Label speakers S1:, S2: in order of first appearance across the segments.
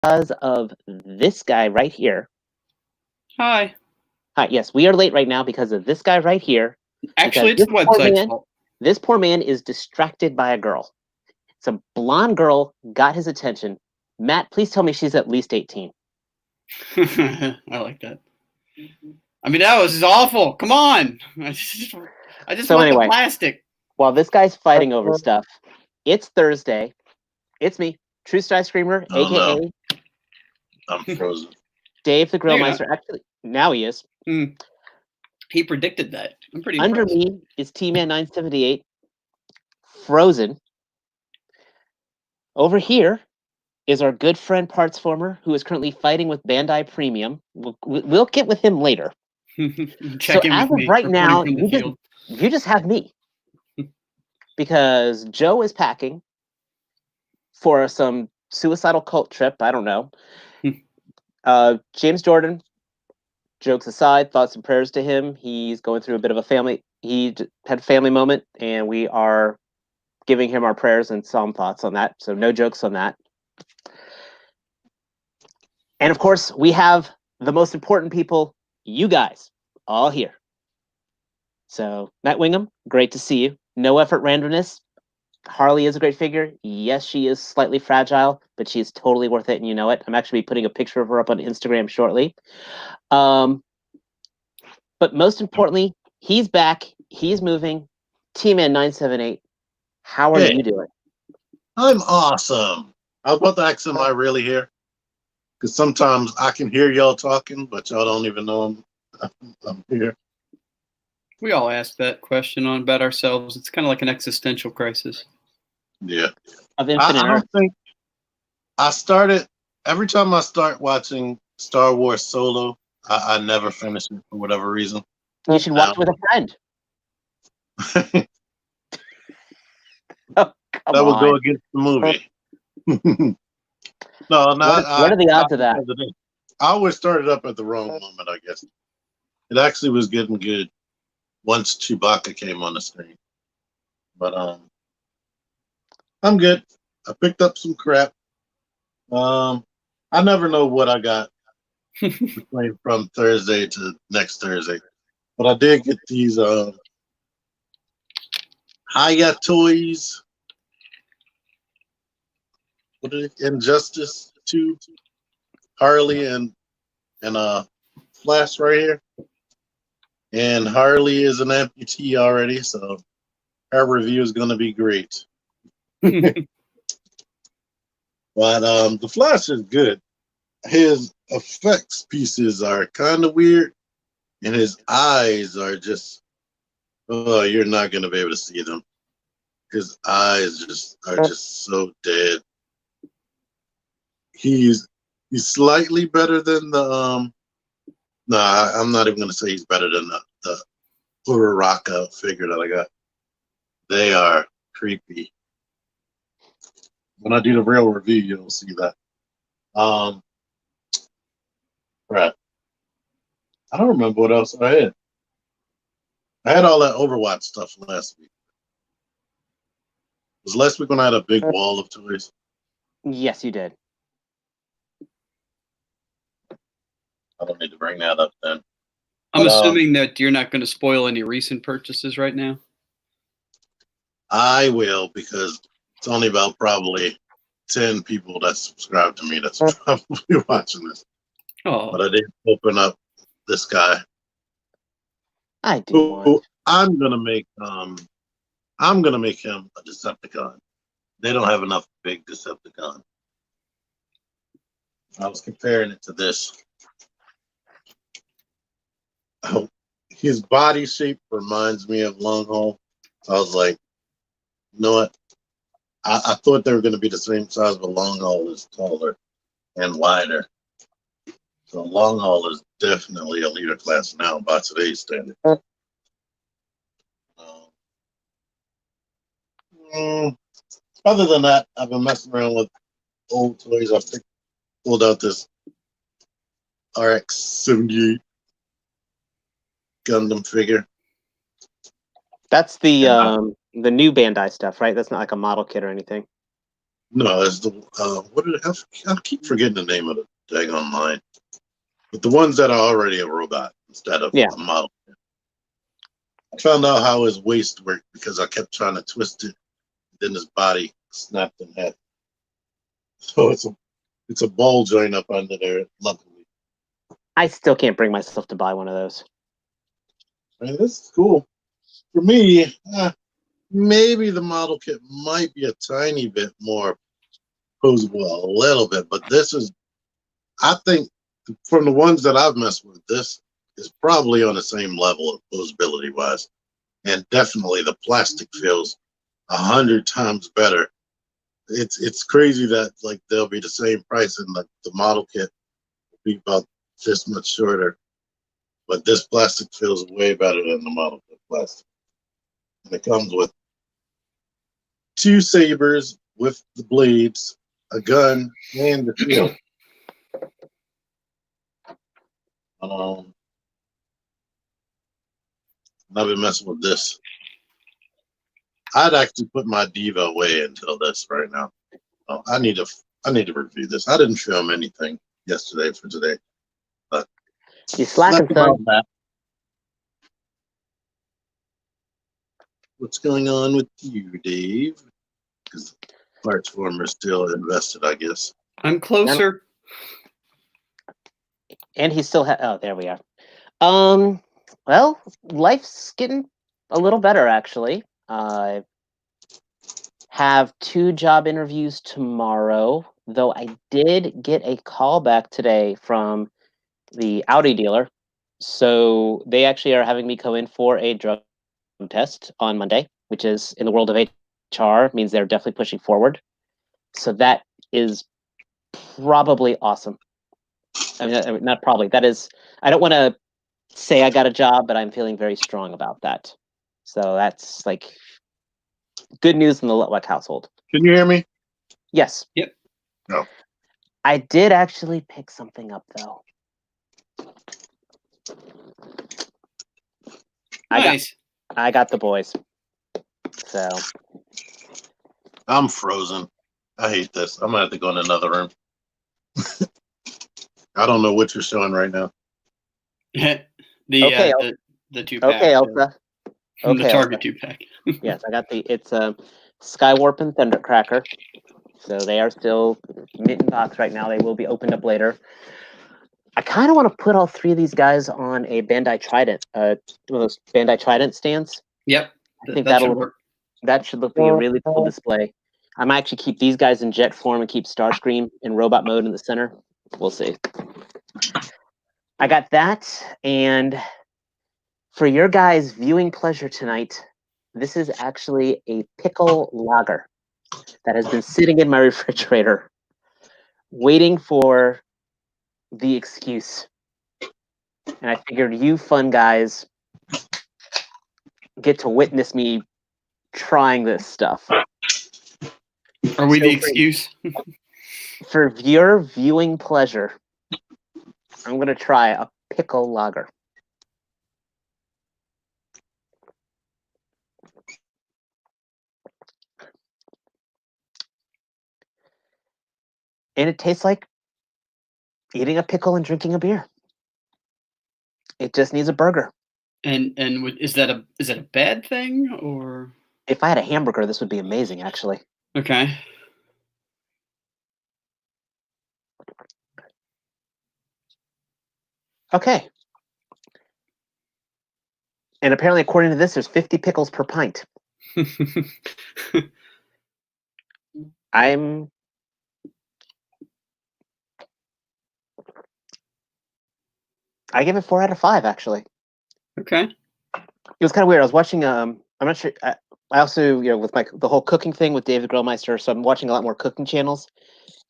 S1: because of this guy right here.
S2: Hi.
S1: Hi, yes, we are late right now because of this guy right here.
S2: Actually, it's the website's fault.
S1: This poor man is distracted by a girl. Some blonde girl got his attention. Matt, please tell me she's at least 18.
S2: I like that. I mean, that was awful. Come on. I just want the plastic.
S1: While this guy's fighting over stuff, it's Thursday. It's me, True Sky Screamer, a.k.a.
S3: No. I'm frozen.
S1: Dave the Grillmeister. Actually, now he is.
S2: He predicted that. I'm pretty
S1: Under
S2: impressed.
S1: me is T-Man 978, frozen. Over here is our good friend Parts Former, who is currently fighting with Bandai Premium. We'll get with him later. So as of right now, you just have me. Because Joe is packing for some suicidal cult trip. I don't know. James Jordan, jokes aside, thoughts and prayers to him. He's going through a bit of a family. He had a family moment, and we are giving him our prayers and some thoughts on that. So no jokes on that. And of course, we have the most important people, you guys, all here. So Matt Wingham, great to see you. No effort randomness. Harley is a great figure. Yes, she is slightly fragile, but she's totally worth it, and you know it. I'm actually putting a picture of her up on Instagram shortly. But most importantly, he's back. He's moving. T-Man 978. How are you doing?
S3: I'm awesome. I was about to ask, am I really here? Because sometimes I can hear y'all talking, but y'all don't even know I'm here.
S2: We all ask that question about ourselves. It's kind of like an existential crisis.
S3: Yeah.
S1: Of infinite
S3: I don't think I started, every time I start watching Star Wars Solo, I never finish it for whatever reason.
S1: You should watch with a friend.
S3: That would go against the movie. No, not.
S1: What are the odds of that?
S3: I always started up at the wrong moment, I guess. It actually was getting good once Chewbacca came on the screen. But I'm good. I picked up some crap. I never know what I got from Thursday to next Thursday. But I did get these Hiya toys. What is it? Injustice 2, Harley and Flash right here. And Harley is an amputee already, so our review is going to be great. But the Flash is good. His effects pieces are kind of weird, and his eyes are just, oh, you're not going to be able to see them. His eyes are just so dead. He's slightly better than the I'm not even gonna say he's better than the Uraraka figure that I got. They are creepy. When I do the real review, you'll see that. Right. I don't remember what else I had. I had all that Overwatch stuff last week. Was last week when I had a big wall of toys?
S1: Yes, you did.
S3: I don't need to bring that up then.
S2: I'm assuming that you're not going to spoil any recent purchases right now.
S3: I will, because it's only about probably 10 people that subscribe to me that's probably watching this.
S2: Oh.
S3: But I did open up this guy.
S1: I do.
S3: I'm gonna make him a Decepticon. They don't have enough big Decepticon. I was comparing it to this. Oh, his body shape reminds me of Long Haul. So I was like, you know what? I thought they were going to be the same size, but Long Haul is taller and wider. So Long Haul is definitely a leader class now by today's standards. Other than that, I've been messing around with old toys. I pulled out this Rx70 Gundam figure.
S1: That's the new Bandai stuff, right? That's not like a model kit or anything.
S3: No, that's the what did I keep forgetting the name of the daggone line. But the ones that are already a robot instead of
S1: Yeah.
S3: a model. I found out how his waist worked because I kept trying to twist it, then his body snapped in half. So it's a ball joint up under there, luckily.
S1: I still can't bring myself to buy one of those.
S3: I mean, this is cool. For me, maybe the model kit might be a tiny bit more posable, a little bit, but this is, I think, from the ones that I've messed with, this is probably on the same level of posability wise, and definitely the plastic feels 100 times better. It's crazy that like they'll be the same price and the model kit will be about this much shorter, but this plastic feels way better than the model kit plastic. And it comes with 2 sabers with the blades, a gun, and the shield. I've been messing with this. I'd actually put my diva away until this right now. I need to review this. I didn't film anything yesterday for today, but
S1: You slacking,
S3: enough about
S1: son.
S3: that. What's going on with you, Dave? Because Parts Former's still invested, I guess.
S2: I'm closer.
S1: And he still oh, there we are. Well, life's getting a little better, actually. I have 2 job interviews tomorrow, though I did get a call back today from the Audi dealer. So they actually are having me come in for a drug test on Monday, which is, in the world of HR, means they're definitely pushing forward. So that is probably awesome. I mean, not probably. That is, I don't want to say I got a job, but I'm feeling very strong about that. So that's like good news in the Lutwick household.
S3: Can you hear me?
S1: Yes.
S2: Yep.
S3: No.
S1: I did actually pick something up, though.
S2: Nice.
S1: I got the boys. So
S3: I'm frozen. I hate this. I'm gonna have to go in another room. I don't know what you're showing right now.
S1: Okay,
S2: The 2-pack.
S1: okay, Elsa.
S2: The
S1: Okay,
S2: Target
S1: Elsa.
S2: 2-pack.
S1: Yes, I got it's Skywarp and Thundercracker. So they are still mint in box right now. They will be opened up later. I kind of want to put all 3 of these guys on a Bandai Trident, one of those Bandai Trident stands.
S2: Yep.
S1: I think
S2: that should work.
S1: That should look like a really cool display. I might actually keep these guys in jet form and keep Starscream in robot mode in the center. We'll see. I got that, and for your guys' viewing pleasure tonight, this is actually a pickle lager that has been sitting in my refrigerator, waiting for the excuse. And I figured you fun guys get to witness me trying this stuff.
S2: Are we the excuse?
S1: For your viewing pleasure, I'm going to try a pickle lager. And it tastes like eating a pickle and drinking a beer. It just needs a burger.
S2: And is that a bad thing, or?
S1: If I had a hamburger, this would be amazing, actually.
S2: Okay.
S1: Okay. And apparently, according to this, there's 50 pickles per pint. I give it 4 out of 5, actually.
S2: Okay.
S1: It was kind of weird. I was watching. I'm not sure. I also, with the whole cooking thing with David Grillmeister, so I'm watching a lot more cooking channels.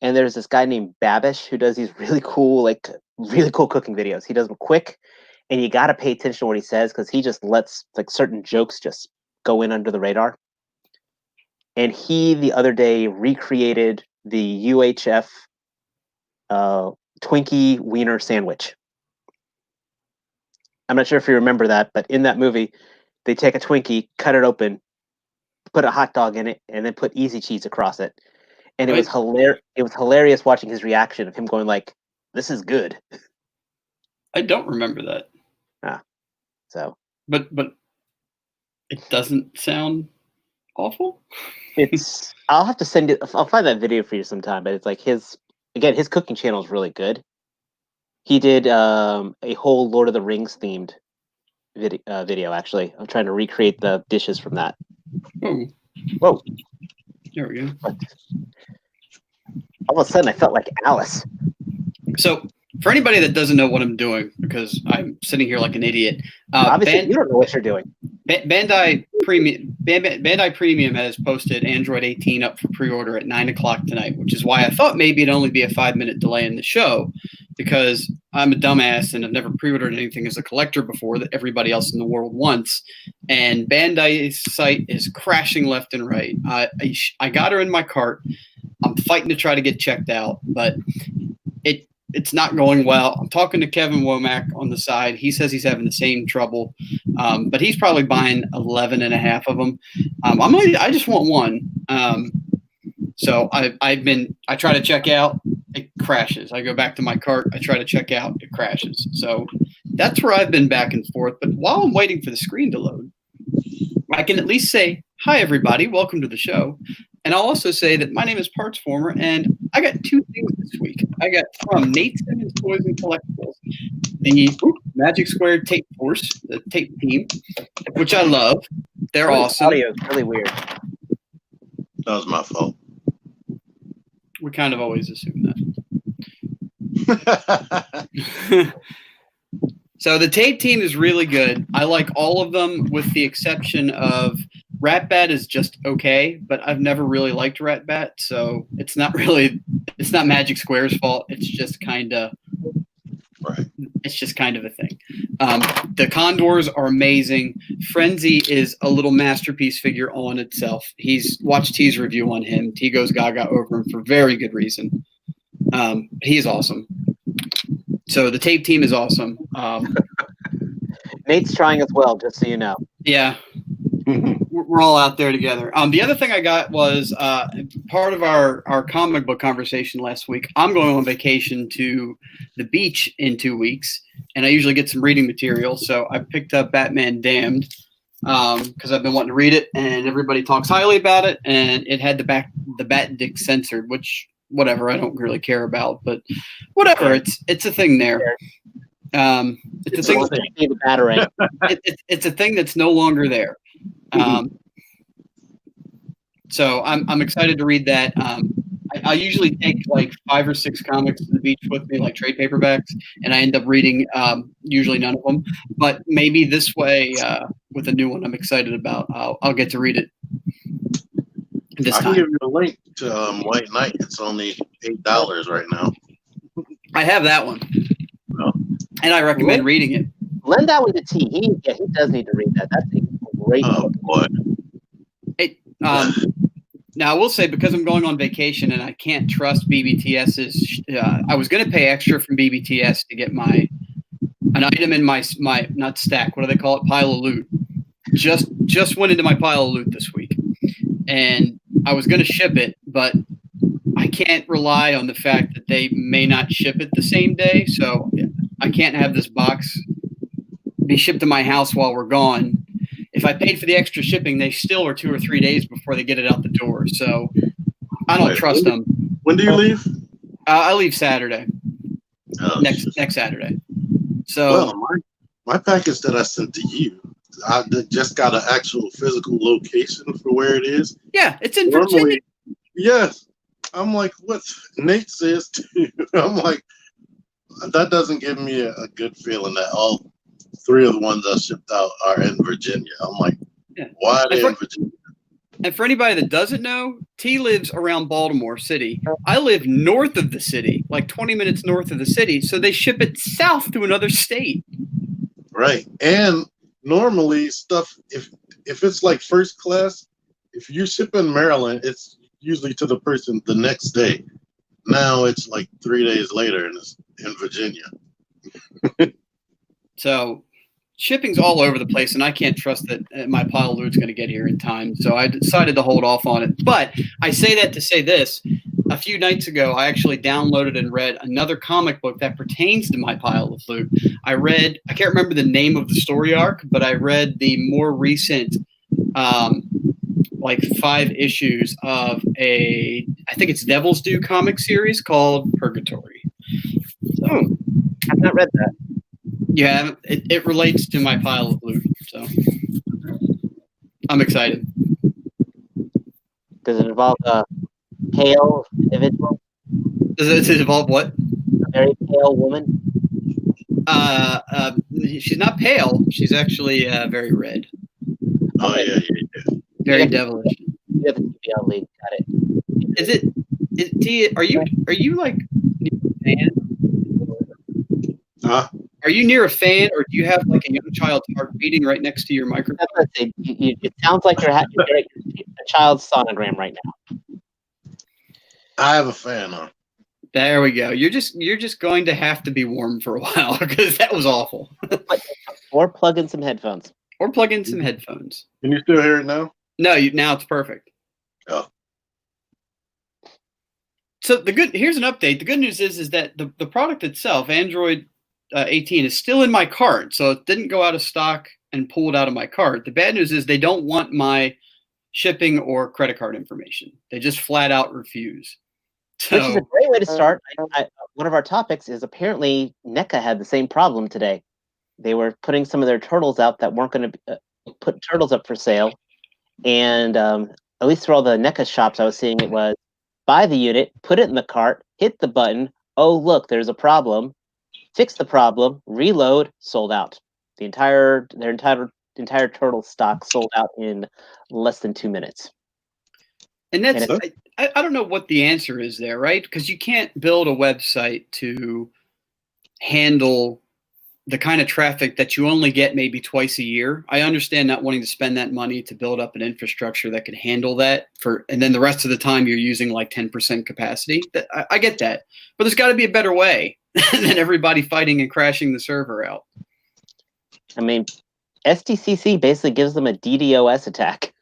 S1: And there's this guy named Babish who does these really cool cooking videos. He does them quick, and you got to pay attention to what he says because he just lets certain jokes just go in under the radar. And he the other day recreated the UHF Twinkie Wiener sandwich. I'm not sure if you remember that, but in that movie, they take a Twinkie, cut it open, put a hot dog in it, and then put easy cheese across it. And it was hilarious. It was hilarious watching his reaction of him going like, "This is good."
S2: I don't remember that.
S1: So,
S2: but it doesn't sound awful.
S1: it's. I'll have to send it. I'll find that video for you sometime. But it's like his cooking channel is really good. He did a whole Lord of the Rings themed video. Actually, I'm trying to recreate the dishes from that.
S2: Oh,
S1: whoa!
S2: There we go.
S1: All of a sudden, I felt like Alice.
S2: So, for anybody that doesn't know what I'm doing, because I'm sitting here like an idiot,
S1: obviously you don't know what you're doing.
S2: Bandai Premium has posted Android 18 up for pre-order at 9:00 tonight, which is why I thought maybe it'd only be a 5-minute delay in the show, because I'm a dumbass and I've never pre-ordered anything as a collector before that everybody else in the world wants. And Bandai's site is crashing left and right. I got her in my cart. I'm fighting to try to get checked out, but it's not going well. I'm talking to Kevin Womack on the side. He says he's having the same trouble, but he's probably buying 11 and a half of them. I just want one. So I try to check out, it crashes. I go back to my cart. I try to check out, it crashes. So that's where I've been back and forth. But while I'm waiting for the screen to load, I can at least say, hi, everybody. Welcome to the show. And I'll also say that my name is Parts Former, and I got 2 things this week. I got from Nate Simmons Toys and Collectibles, the Magic Square Tape Force, the tape team, which I love. They're awesome.
S1: Audio is really weird.
S3: That was my fault.
S2: We kind of always assume that. So the tape team is really good. I like all of them with the exception of Ratbat is just okay, but I've never really liked Ratbat, so it's not Magic Square's fault. It's just kind of a thing. The Condors are amazing. Frenzy is a little masterpiece figure all in itself. He's watched T's review on him. T goes gaga over him for very good reason. He is awesome. So the tape team is awesome.
S1: Nate's trying as well, just so you know.
S2: Yeah. We're all out there together. The other thing I got was part of our comic book conversation last week. I'm going on vacation to the beach in 2 weeks, and I usually get some reading material. So I picked up Batman Damned because I've been wanting to read it, and everybody talks highly about it. And it had the bat dick censored, which whatever I don't really care about, but whatever. It's a thing there. It's a thing. It's a thing that's no longer there. So I'm excited to read that. I usually take like 5 or 6 comics to the beach with me, like trade paperbacks, and I end up reading usually none of them. But maybe this way, with a new one I'm excited about, I'll get to read it this time.
S3: I can give you a link to White Knight. It's only $8 right now.
S2: I have that one, and I recommend reading it.
S1: Lend that one to T. He does need to read that. That's a great book.
S3: Boy.
S2: Now, I will say, because I'm going on vacation and I can't trust BBTS's, I was going to pay extra from BBTS to get an item in my not stack, what do they call it, pile of loot. Just went into my pile of loot this week. And I was going to ship it, but I can't rely on the fact that they may not ship it the same day. So I can't have this box be shipped to my house while we're gone. If I paid for the extra shipping, they still are 2 or 3 days before they get it out the door. So I don't trust them.
S3: When do you leave?
S2: I leave Saturday. Next Saturday. So
S3: well, my package that I sent to you, I just got an actual physical location for where it is.
S2: Yeah, it's in Virginia.
S3: Yes. I'm like, what Nate says too. I'm like, that doesn't give me a good feeling that all 3 of the ones I shipped out are in Virginia. I'm like, why are they in Virginia?
S2: And for anybody that doesn't know, T lives around Baltimore City. I live north of the city, like 20 minutes north of the city. So they ship it south to another state.
S3: Right. And normally stuff, if it's like first class, if you ship in Maryland, it's usually to the person the next day. Now it's like 3 days later and it's in Virginia.
S2: So shipping's all over the place, and I can't trust that my pile of loot's going to get here in time. So I decided to hold off on it. But I say that to say this. a few nights ago, I actually downloaded and read another comic book that pertains to my pile of loot. I can't remember the name of the story arc, but I read the more recent, like 5 issues of I think it's Devil's Due comic series called Purgatory. So,
S1: I've not read that.
S2: yeah, it relates to my pile of loot, so I'm excited.
S1: Does it involve a pale individual?
S2: Does it involve what?
S1: A very pale woman?
S2: She's not pale. She's actually very red.
S3: Oh yeah.
S2: Very devilish.
S1: You have the TBL league. Got it.
S2: Is it? Are you like near a fan?
S3: Huh?
S2: Are you near a fan, or do you have like a young child's heart beating right next to your microphone?
S1: That's what I say. It sounds like you're having a child's sonogram right now.
S3: I have a fan on.
S2: There we go. You're just going to have to be warm for a while because that was awful.
S1: Or plug in some headphones.
S2: Or plug in some headphones.
S3: Can you still hear it now?
S2: No, now it's perfect.
S3: Oh.
S2: So here's an update. The good news is that the product itself, Android 18, is still in my cart, so it didn't go out of stock and pull it out of my cart. The bad news is they don't want my shipping or credit card information. They just flat out refuse. So,
S1: which is a great way to start. One of our topics is apparently NECA had the same problem today. They were putting some of their turtles out that weren't going to put turtles up for sale. And at least through all the NECA shops I was seeing, it was buy the unit, put it in the cart, hit the button. Oh, look, there's a problem. Fix the problem, reload, sold out. Their entire turtle stock sold out in less than 2 minutes.
S2: And that's, I don't know what the answer is there, right? Because you can't build a website to handle the kind of traffic that you only get maybe twice a year. I understand not wanting to spend that money to build up an infrastructure that could handle that and then the rest of the time you're using like 10% capacity. I get that, but there's got to be a better way than everybody fighting and crashing the server out.
S1: I mean, SDCC basically gives them a DDoS attack.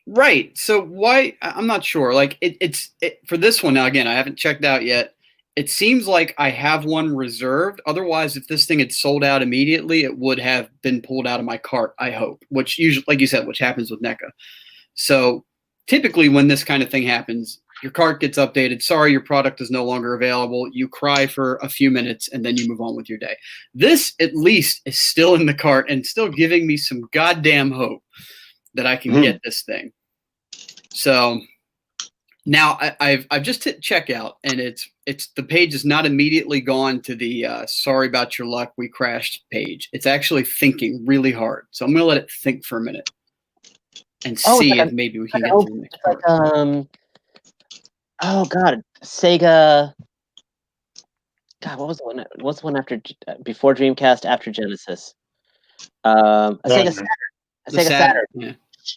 S2: Right. So why? I'm not sure. Like it's for this one now. Again, I haven't checked out yet. It seems like I have one reserved. Otherwise, if this thing had sold out immediately, it would have been pulled out of my cart, I hope, which usually, like you said, which happens with NECA. So typically when this kind of thing happens, your cart gets updated. Sorry, your product is no longer available. You cry for a few minutes and then you move on with your day. This at least is still in the cart and still giving me some goddamn hope that I can get this thing. So now I've just hit checkout and it's the page is not immediately gone to the sorry about your luck, we crashed page. It's actually thinking really hard. So I'm gonna let it think for a minute and see if maybe we can get to the next part.
S1: Oh God, Sega. God, what was the one? What's the one after before Dreamcast, after Genesis? A Sega Saturn. A Sega Saturn.
S2: Yeah.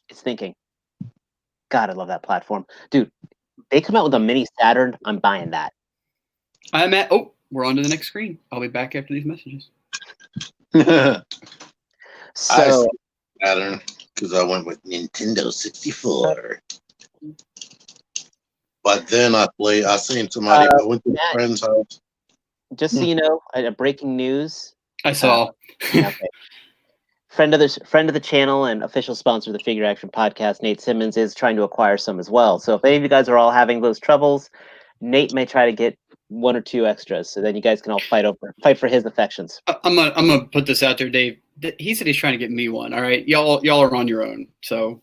S1: It's thinking. God, I love that platform, dude. They come out with a mini Saturn. I'm buying that.
S2: We're on to the next screen. I'll be back after these messages.
S1: So
S3: Saturn, because I went with Nintendo 64. But then I seen somebody. I went to a friend's house.
S1: Just so you know, breaking news.
S2: I saw.
S1: Okay. Friend of the channel and official sponsor of the Figure Action Podcast, Nate Simmons, is trying to acquire some as well. So if any of you guys are all having those troubles, Nate may try to get 1 or 2 extras, so then you guys can all fight for his affections.
S2: I'm gonna put this out there, Dave. He said he's trying to get me one. All right, y'all are on your own. So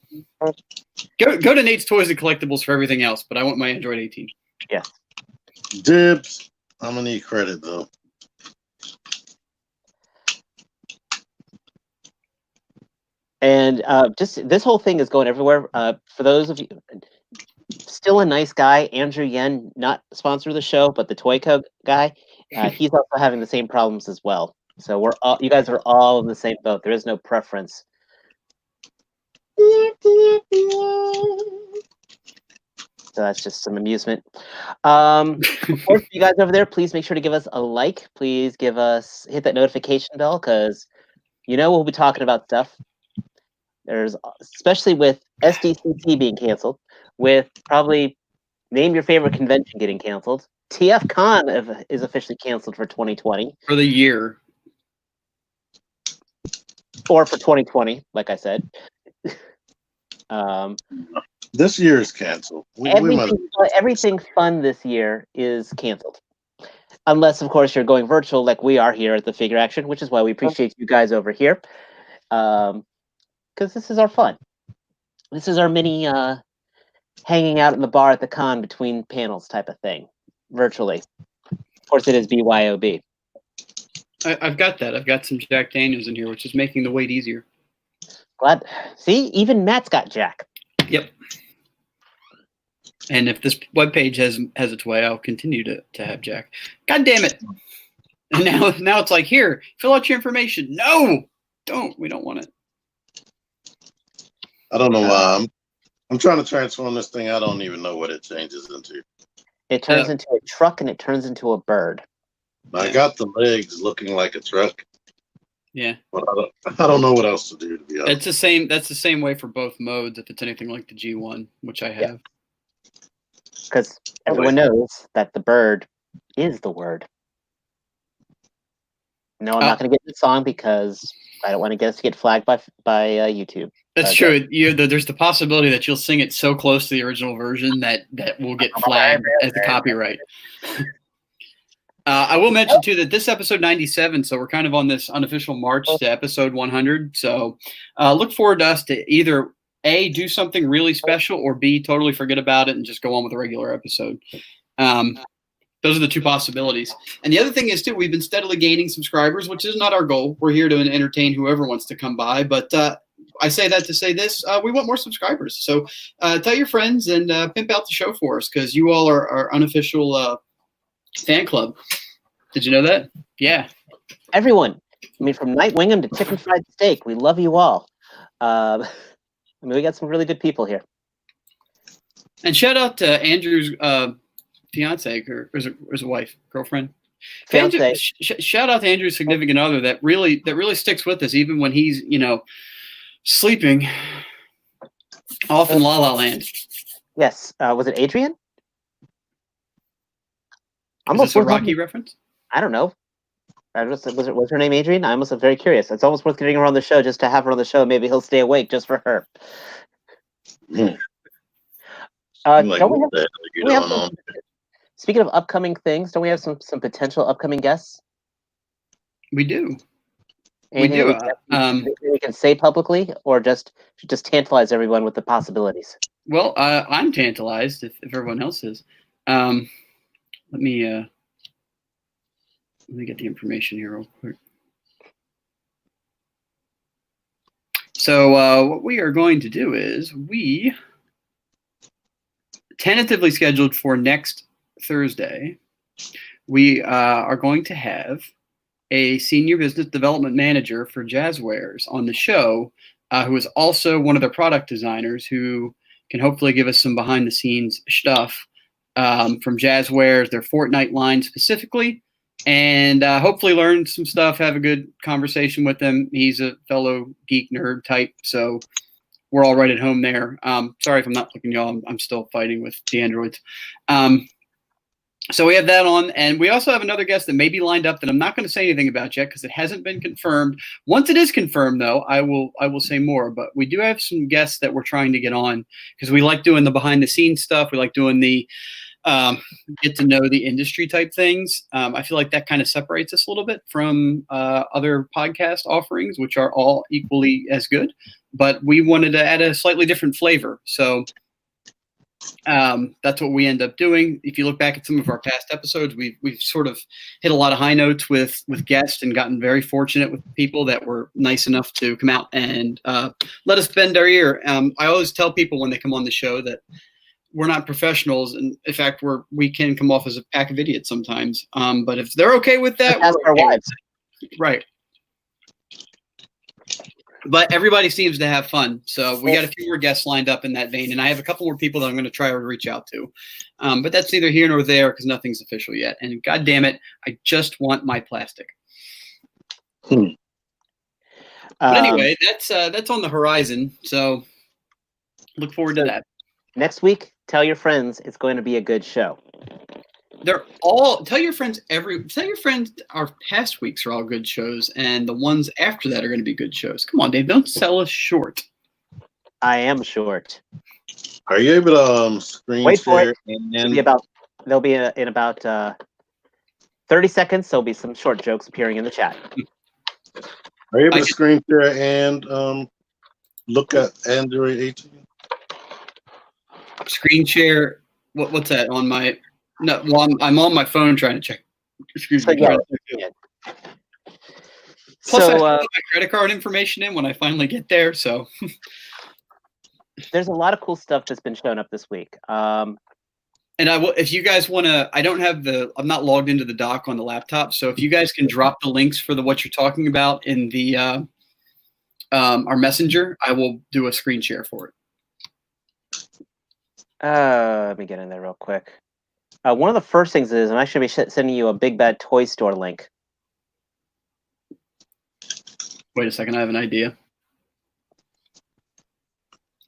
S2: go to Nate's Toys and Collectibles for everything else. But I want my Android 18.
S1: Yeah.
S3: Dibs. I'm gonna need credit though.
S1: And just this whole thing is going everywhere. For those of you, still a nice guy, Andrew Yen, not sponsor of the show, but the Toyco guy, he's also having the same problems as well. So you guys are all in the same boat. There is no preference. So that's just some amusement. Of course, you guys over there, please make sure to give us a like. Please hit that notification bell, because we'll be talking about stuff. There's, especially with SDCC being canceled, with probably Name your favorite convention getting canceled. TF Con is officially canceled for 2020.
S2: For the year.
S1: Or for 2020, like I said.
S3: This year is canceled.
S1: Everything fun this year is canceled. Unless, of course, you're going virtual like we are here at the Figure Action, which is why we appreciate you guys over here. Because this is our fun. This is our mini hanging out in the bar at the con between panels type of thing, virtually. Of course, it is BYOB.
S2: I've got that. I've got some Jack Daniels in here, which is making the wait easier.
S1: Glad. See, even Matt's got Jack.
S2: Yep. And if this webpage has its way, I'll continue to have Jack. God damn it! And now it's like, here, fill out your information. No, don't. We don't want it.
S3: I don't know why. I'm trying to transform this thing. I don't even know what it changes into.
S1: It turns into a truck and it turns into a bird.
S3: I got the legs looking like a truck.
S2: Yeah.
S3: But I don't know what else to do, to be honest.
S2: That's the same way for both modes if it's anything like the G1, which I have.
S1: Because everyone knows that the bird is the word. No, I'm not going to get the song because I don't want to get flagged by YouTube.
S2: That's true. There's the possibility that you'll sing it so close to the original version that will get flagged as the copyright. I will mention, too, that this episode 97, so we're kind of on this unofficial march to episode 100. So look forward to us to either, A, do something really special, or B, totally forget about it and just go on with a regular episode. Those are the two possibilities. And the other thing is, too, we've been steadily gaining subscribers, which is not our goal. We're here to entertain whoever wants to come by. But I say that to say this. We want more subscribers. So tell your friends and pimp out the show for us, because you all are our unofficial fan club. Did you know that? Yeah.
S1: Everyone. I mean, from Night Wingham to Chicken Fried Steak, we love you all. I mean, we got some really good people here.
S2: And shout out to Andrew's fiance, or is it wife, girlfriend?
S1: Fiance.
S2: Andrew, shout out to Andrew's significant other that really sticks with us even when he's sleeping off in La La Land.
S1: Yes. Was it Adrian?
S2: Is this a Rocky reference?
S1: I don't know. Was her name Adrian? I'm also very curious. It's almost worth getting her on the show just to have her on the show. Maybe he'll stay awake just for her. Speaking of upcoming things, don't we have some potential upcoming guests?
S2: We do.
S1: Anything we can say publicly, or just tantalize everyone with the possibilities?
S2: Well, I'm tantalized if everyone else is. Let me get the information here real quick. So what we are going to do is we tentatively scheduled for next Thursday, we are going to have a senior business development manager for Jazzwares on the show, who is also one of their product designers, who can hopefully give us some behind the scenes stuff from Jazzwares, their Fortnite line specifically, and hopefully learn some stuff, have a good conversation with him. He's a fellow geek nerd type, so we're all right at home there. Sorry if I'm not looking y'all. I'm still fighting with the androids. So we have that on, and we also have another guest that may be lined up that I'm not going to say anything about yet because it hasn't been confirmed. Once it is confirmed, though, I will say more. But we do have some guests that we're trying to get on because we like doing the behind the scenes stuff. We like doing the get to know the industry type things. I feel like that kind of separates us a little bit from other podcast offerings, which are all equally as good. But we wanted to add a slightly different flavor. So that's what we end up doing. If you look back at some of our past episodes, we've sort of hit a lot of high notes with guests and gotten very fortunate with people that were nice enough to come out and let us bend our ear. I always tell people when they come on the show that we're not professionals, and in fact, we can come off as a pack of idiots sometimes. But if they're okay with that,
S1: ask our wives.
S2: Right. But everybody seems to have fun. So we got a few more guests lined up in that vein. And I have a couple more people that I'm going to try to reach out to. But that's neither here nor there because nothing's official yet. And God damn it, I just want my plastic. But anyway, that's on the horizon. So look forward to that.
S1: Next week, tell your friends it's going to be a good show.
S2: They're all tell your friends our past weeks are all good shows, and the ones after that are going to be good shows. Come on, Dave, don't sell us short.
S1: I am short.
S3: Are you able to screen
S1: Wait for
S3: share?
S1: it. There'll be in about 30 seconds. There'll be some short jokes appearing in the chat.
S3: Are you able to screen share and look at Android 18?
S2: Screen share. What's that on my? No, well, I'm on my phone trying to check. Excuse me.
S1: Yeah.
S2: Plus, I have to
S1: So
S2: put my credit card information in when I finally get there. So
S1: there's a lot of cool stuff that's been shown up this week.
S2: And I will, if you guys want to, I'm not logged into the dock on the laptop. So if you guys can drop the links for what you're talking about in the our messenger, I will do a screen share for it.
S1: Let me get in there real quick. One of the first things is I'm actually sending you a Big Bad Toy Store link.
S2: Wait a second, I have an idea.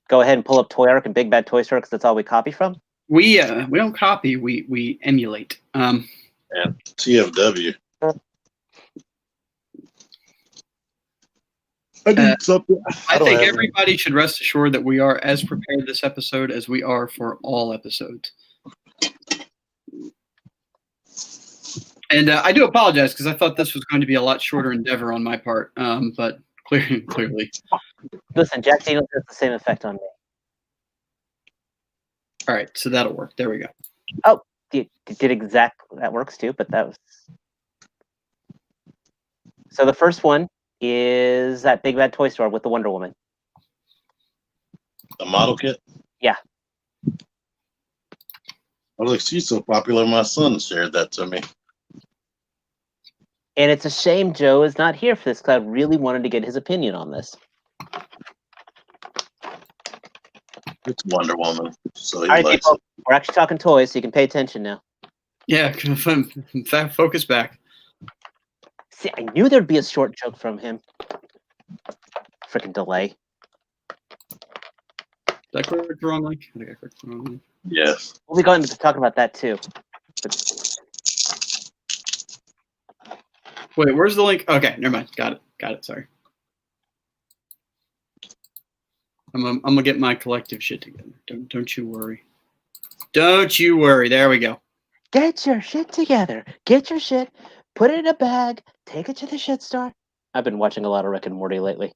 S1: Go ahead and pull up Toy Arc and Big Bad Toy Store because that's all we copy from.
S2: We don't copy, we emulate.
S3: And TFW. I did something.
S2: I think everybody should rest assured that we are as prepared this episode as we are for all episodes. And I do apologize because I thought this was going to be a lot shorter endeavor on my part, but clearly.
S1: Listen, Jack Daniels has the same effect on me.
S2: All right, so that'll work. There we go.
S1: Oh, did exactly that works too, but that was. So the first one is that Big Bad Toy Store with the Wonder Woman.
S3: The model kit?
S1: Yeah.
S3: I was like, she's so popular, my son shared that to me.
S1: And it's a shame Joe is not here for this because I really wanted to get his opinion on this.
S3: It's Wonder Woman. So he
S1: All right,
S3: likes
S1: people, we're actually talking toys, so you can pay attention now.
S2: Yeah, focus back.
S1: See, I knew there'd be a short joke from him. Freaking delay.
S2: Did I click the wrong link? I think I clicked the wrong link.
S3: Yes.
S1: We'll be going to talk about that too.
S2: Wait, where's the link? Okay, never mind. Got it. Sorry. I'm gonna get my collective shit together. Don't you worry. Don't you worry. There we go.
S1: Get your shit together. Get your shit. Put it in a bag. Take it to the shit store. I've been watching a lot of Rick and Morty lately.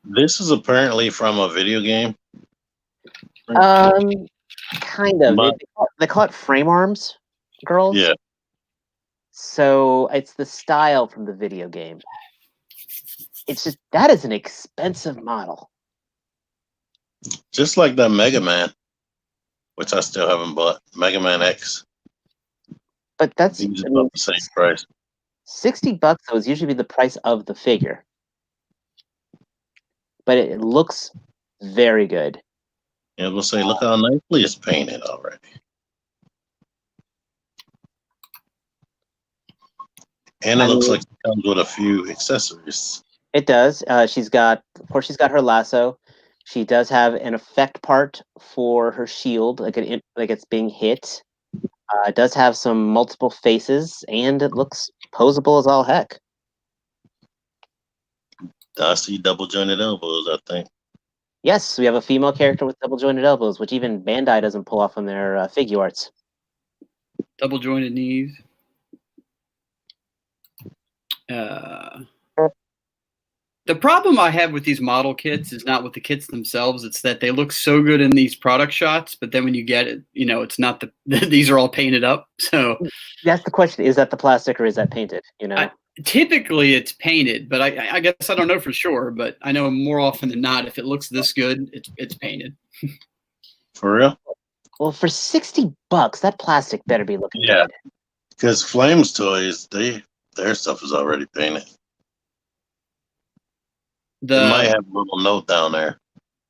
S3: This is apparently from a video game.
S1: Kind of. They call it frame arms, girls.
S3: Yeah.
S1: So it's the style from the video game. It's just that is an expensive model.
S3: Just like that Mega Man, which I still haven't bought. Mega Man X.
S1: But that's
S3: about the same price.
S1: $60 though is usually the price of the figure. But it looks very good.
S3: Yeah, we'll say, look how nicely it's painted already. And it looks like it comes with a few accessories.
S1: It does. She's got her lasso. She does have an effect part for her shield, like it's being hit. It does have some multiple faces, and it looks posable as all heck.
S3: I see double jointed elbows, I think.
S1: Yes, we have a female character with double jointed elbows, which even Bandai doesn't pull off on their figure arts.
S2: Double jointed knees. The problem I have with these model kits is not with the kits themselves. It's that they look so good in these product shots, but then when you get it, it's not these are all painted up. So
S1: that's the question: is that the plastic or is that painted?
S2: Typically it's painted, but I guess I don't know for sure. But I know more often than not, if it looks this good, it's painted.
S3: For real?
S1: Well, for $60, that plastic better be looking good.
S3: Because Flames Toys, their stuff is already painted. They might have a little note down there.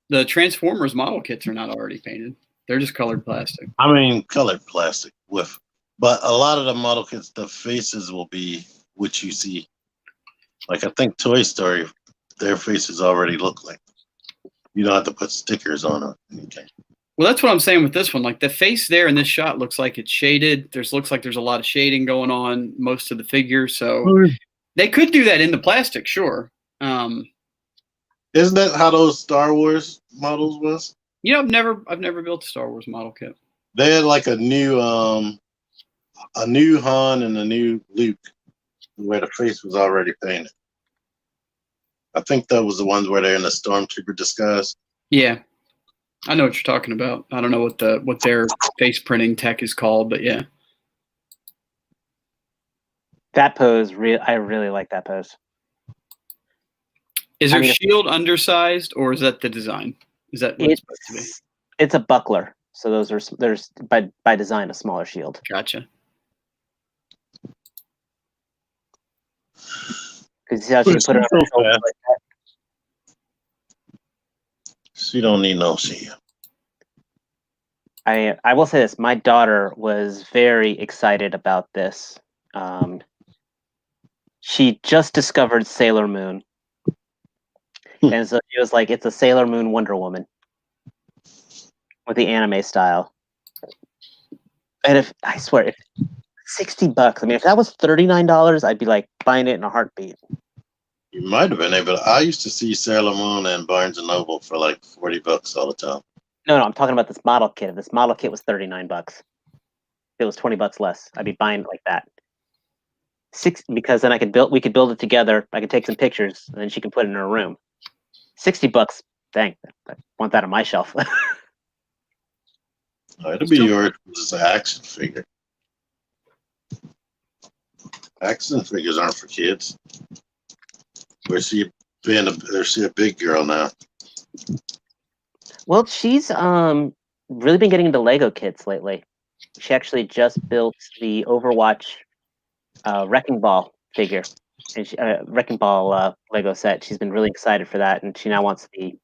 S2: The Transformers model kits are not already painted. They're just colored plastic.
S3: I mean, colored plastic but a lot of the model kits, the faces will be what you see. Like I think Toy Story, their faces already look like. You don't have to put stickers on or anything.
S2: Well, that's what I'm saying with this one. Like the face there in this shot looks like it's shaded. Looks like there's a lot of shading going on most of the figure. So they could do that in the plastic, sure.
S3: Isn't that how those Star Wars models was?
S2: You know, I've never built a Star Wars model kit.
S3: They had like a new Han and a new Luke, where the face was already painted. I think that was the ones where they're in the stormtrooper disguise.
S2: Yeah, I know what you're talking about. I don't know what their face printing tech is called, but yeah.
S1: That pose, I really like that pose.
S2: Is her shield undersized, or is that the design? Is that what it's supposed to be?
S1: It's a buckler, so there's by design a smaller shield.
S2: Gotcha.
S1: Because you see how she can put it on her shoulder like that.
S3: She don't need no shield.
S1: I will say this: my daughter was very excited about this. She just discovered Sailor Moon. And so she was like, it's a Sailor Moon Wonder Woman with the anime style. And if $60, I mean, if that was $39, I'd be like buying it in a heartbeat.
S3: You might have been able to. I used to see Sailor Moon and Barnes and Noble for like $40 all the time.
S1: No, I'm talking about this model kit. If this model kit was $39, if it was $20 less, I'd be buying it like that. Because then we could build it together. I could take some pictures, and then she can put it in her room. $60, dang, I want that on my shelf.
S3: It'll be yours as an action figure. Action figures aren't for kids. Where's she a big girl now?
S1: Well, she's really been getting into Lego kits lately. She actually just built the Overwatch Wrecking Ball figure. And Wrecking Ball Lego set. She's been really excited for that, and she now wants the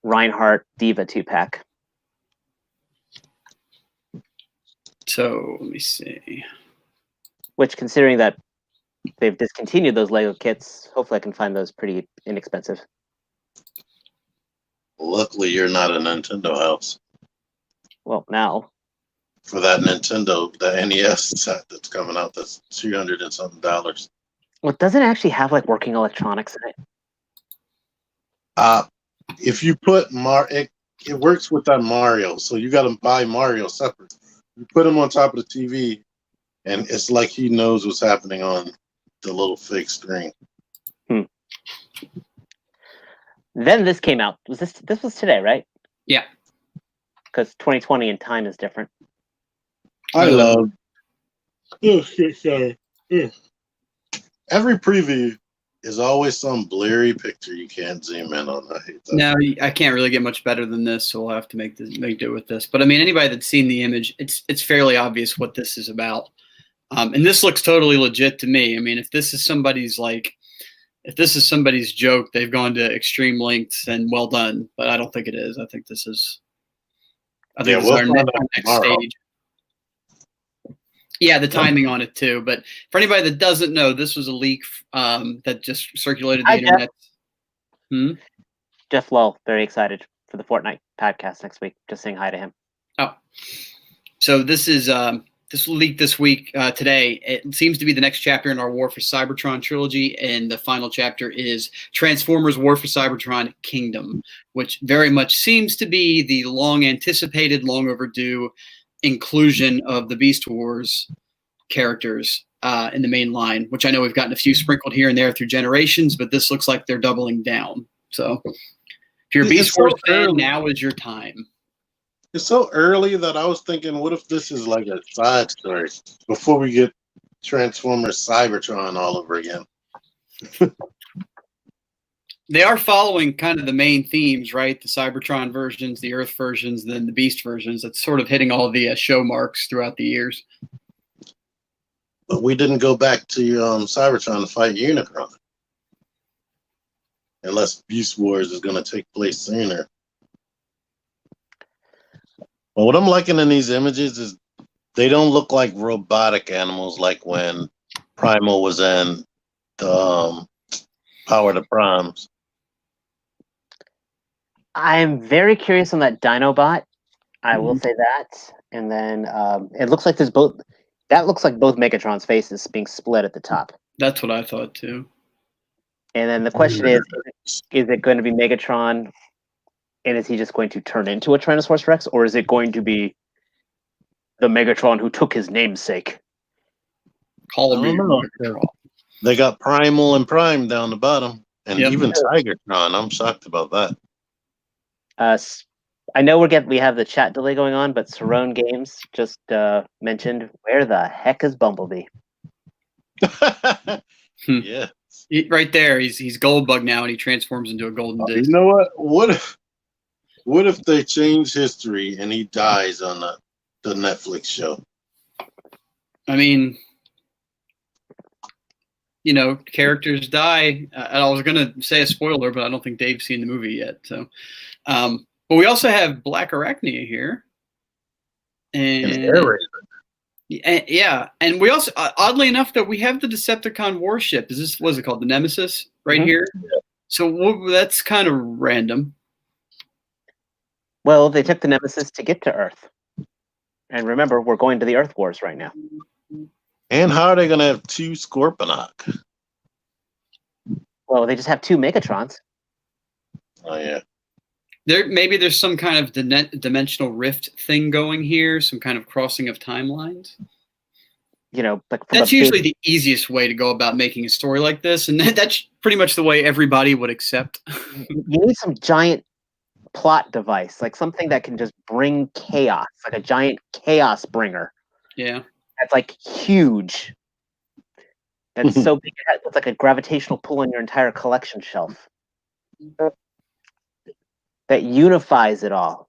S1: Reinhardt Diva 2-pack.
S2: So let me see.
S1: Which, considering that they've discontinued those Lego kits, hopefully I can find those pretty inexpensive.
S3: Luckily, you're not a Nintendo house.
S1: Well, now.
S3: For that Nintendo, the NES set that's coming out, that's $200 and something.
S1: Well, doesn't it actually have like working electronics in
S3: it? If you put it works with that Mario, so you got to buy Mario separate. You put him on top of the TV, and it's like he knows what's happening on the little fake screen.
S1: Then this came out. This was today, right?
S2: Yeah.
S1: Because 2020 and time is different.
S3: I love. Sorry. Every preview is always some blurry picture you can't zoom in on. I hate that.
S2: No, I can't really get much better than this, so we'll have to make do with this. But I mean, anybody that's seen the image, it's fairly obvious what this is about. And this looks totally legit to me. I mean, if this is somebody's joke, they've gone to extreme lengths, and well done. But I don't think it is. I think this is. This is our next stage. Yeah, the timing on it too. But for anybody that doesn't know, this was a leak that just circulated the internet.
S1: Jeff Lull, very excited for the Fortnite podcast next week. Just saying hi to him.
S2: Oh, so this is this leaked this week today. It seems to be the next chapter in our War for Cybertron trilogy, and the final chapter is Transformers War for Cybertron Kingdom, which very much seems to be the long anticipated, long overdue inclusion of the Beast Wars characters in the main line, which I know we've gotten a few sprinkled here and there through generations, but this looks like they're doubling down. So if you're a Beast Wars fan, now is your time.
S3: It's so early that I was thinking, what if this is like a side story before we get Transformers Cybertron all over again?
S2: They are following kind of the main themes, right? The Cybertron versions, the Earth versions, then the Beast versions. That's sort of hitting all the show marks throughout the years.
S3: But we didn't go back to Cybertron to fight Unicron. Unless Beast Wars is going to take place sooner. Well, what I'm liking in these images is they don't look like robotic animals like when Primal was in the Power of the Primes.
S1: I'm very curious on that Dinobot. I will say that. And then it looks like there's both. That looks like both Megatron's faces being split at the top.
S2: That's what I thought too.
S1: And then the question is it going to be Megatron, and is he just going to turn into a Tyrannosaurus Rex, or is it going to be the Megatron who took his namesake?
S2: Call
S3: I
S2: me
S3: don't know.
S2: Megatron.
S3: They got Primal and Prime down the bottom, and
S2: Yep.
S3: even Cybertron. I'm shocked about that.
S1: I know we have the chat delay going on, but Cerrone Games just mentioned, where the heck is Bumblebee?
S3: Yeah.
S2: Right there, he's Goldbug now, and he transforms into a golden
S3: You
S2: disc.
S3: know what? What if they change history and he dies on the Netflix show?
S2: I mean, characters die. I was gonna say a spoiler, but I don't think Dave's seen the movie yet. So, but we also have Black Arachnia here, and yeah, and we also, oddly enough, that we have the Decepticon warship. What's it called? The Nemesis, right here. Yeah. So that's kind of random.
S1: Well, they took the Nemesis to get to Earth, and remember, we're going to the Earth Wars right now.
S3: And how are they going to have two Scorponok?
S1: Well, they just have two Megatrons.
S3: Oh yeah.
S2: Maybe there's some kind of dimensional rift thing going here, some kind of crossing of timelines.
S1: That's
S2: usually the easiest way to go about making a story like this, and that's pretty much the way everybody would accept.
S1: You need some giant plot device, like something that can just bring chaos, like a giant chaos bringer.
S2: Yeah.
S1: That's like huge. That's so big, it's like a gravitational pull on your entire collection shelf. That unifies it all.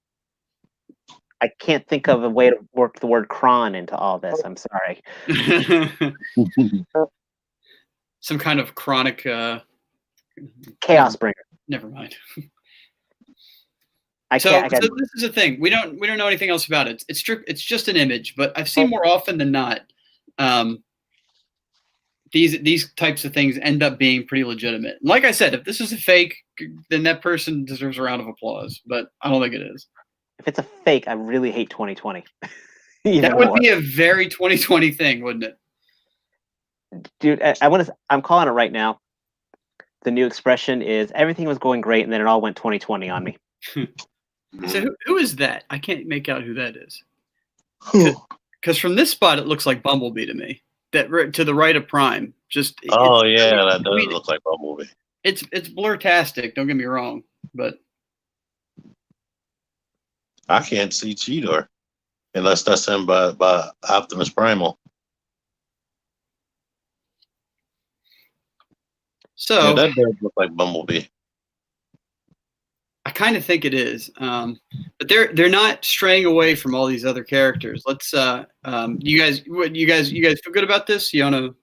S1: I can't think of a way to work the word cron into all this. I'm sorry.
S2: Some kind of chronic
S1: chaos bringer.
S2: Never mind.
S1: So
S2: this is the thing. We don't know anything else about it. It's just an image, but I've seen more often than not these types of things end up being pretty legitimate. Like I said, if this is a fake, then that person deserves a round of applause, but I don't think it is.
S1: If it's a fake, I really hate 2020.
S2: That would be a very 2020 thing, wouldn't it?
S1: Dude, I'm calling it right now. The new expression is everything was going great and then it all went 2020 on me.
S2: So who is that? I can't make out who that is. Because from this spot, it looks like Bumblebee to me. That to the right of Prime.
S3: That does look like Bumblebee.
S2: It's blur-tastic, don't get me wrong, but
S3: I can't see Cheetor unless that's him by Optimus Primal.
S2: So
S3: that does look like Bumblebee.
S2: I kind of think it is, but they're not straying away from all these other characters. Let's you guys feel good about this? You want to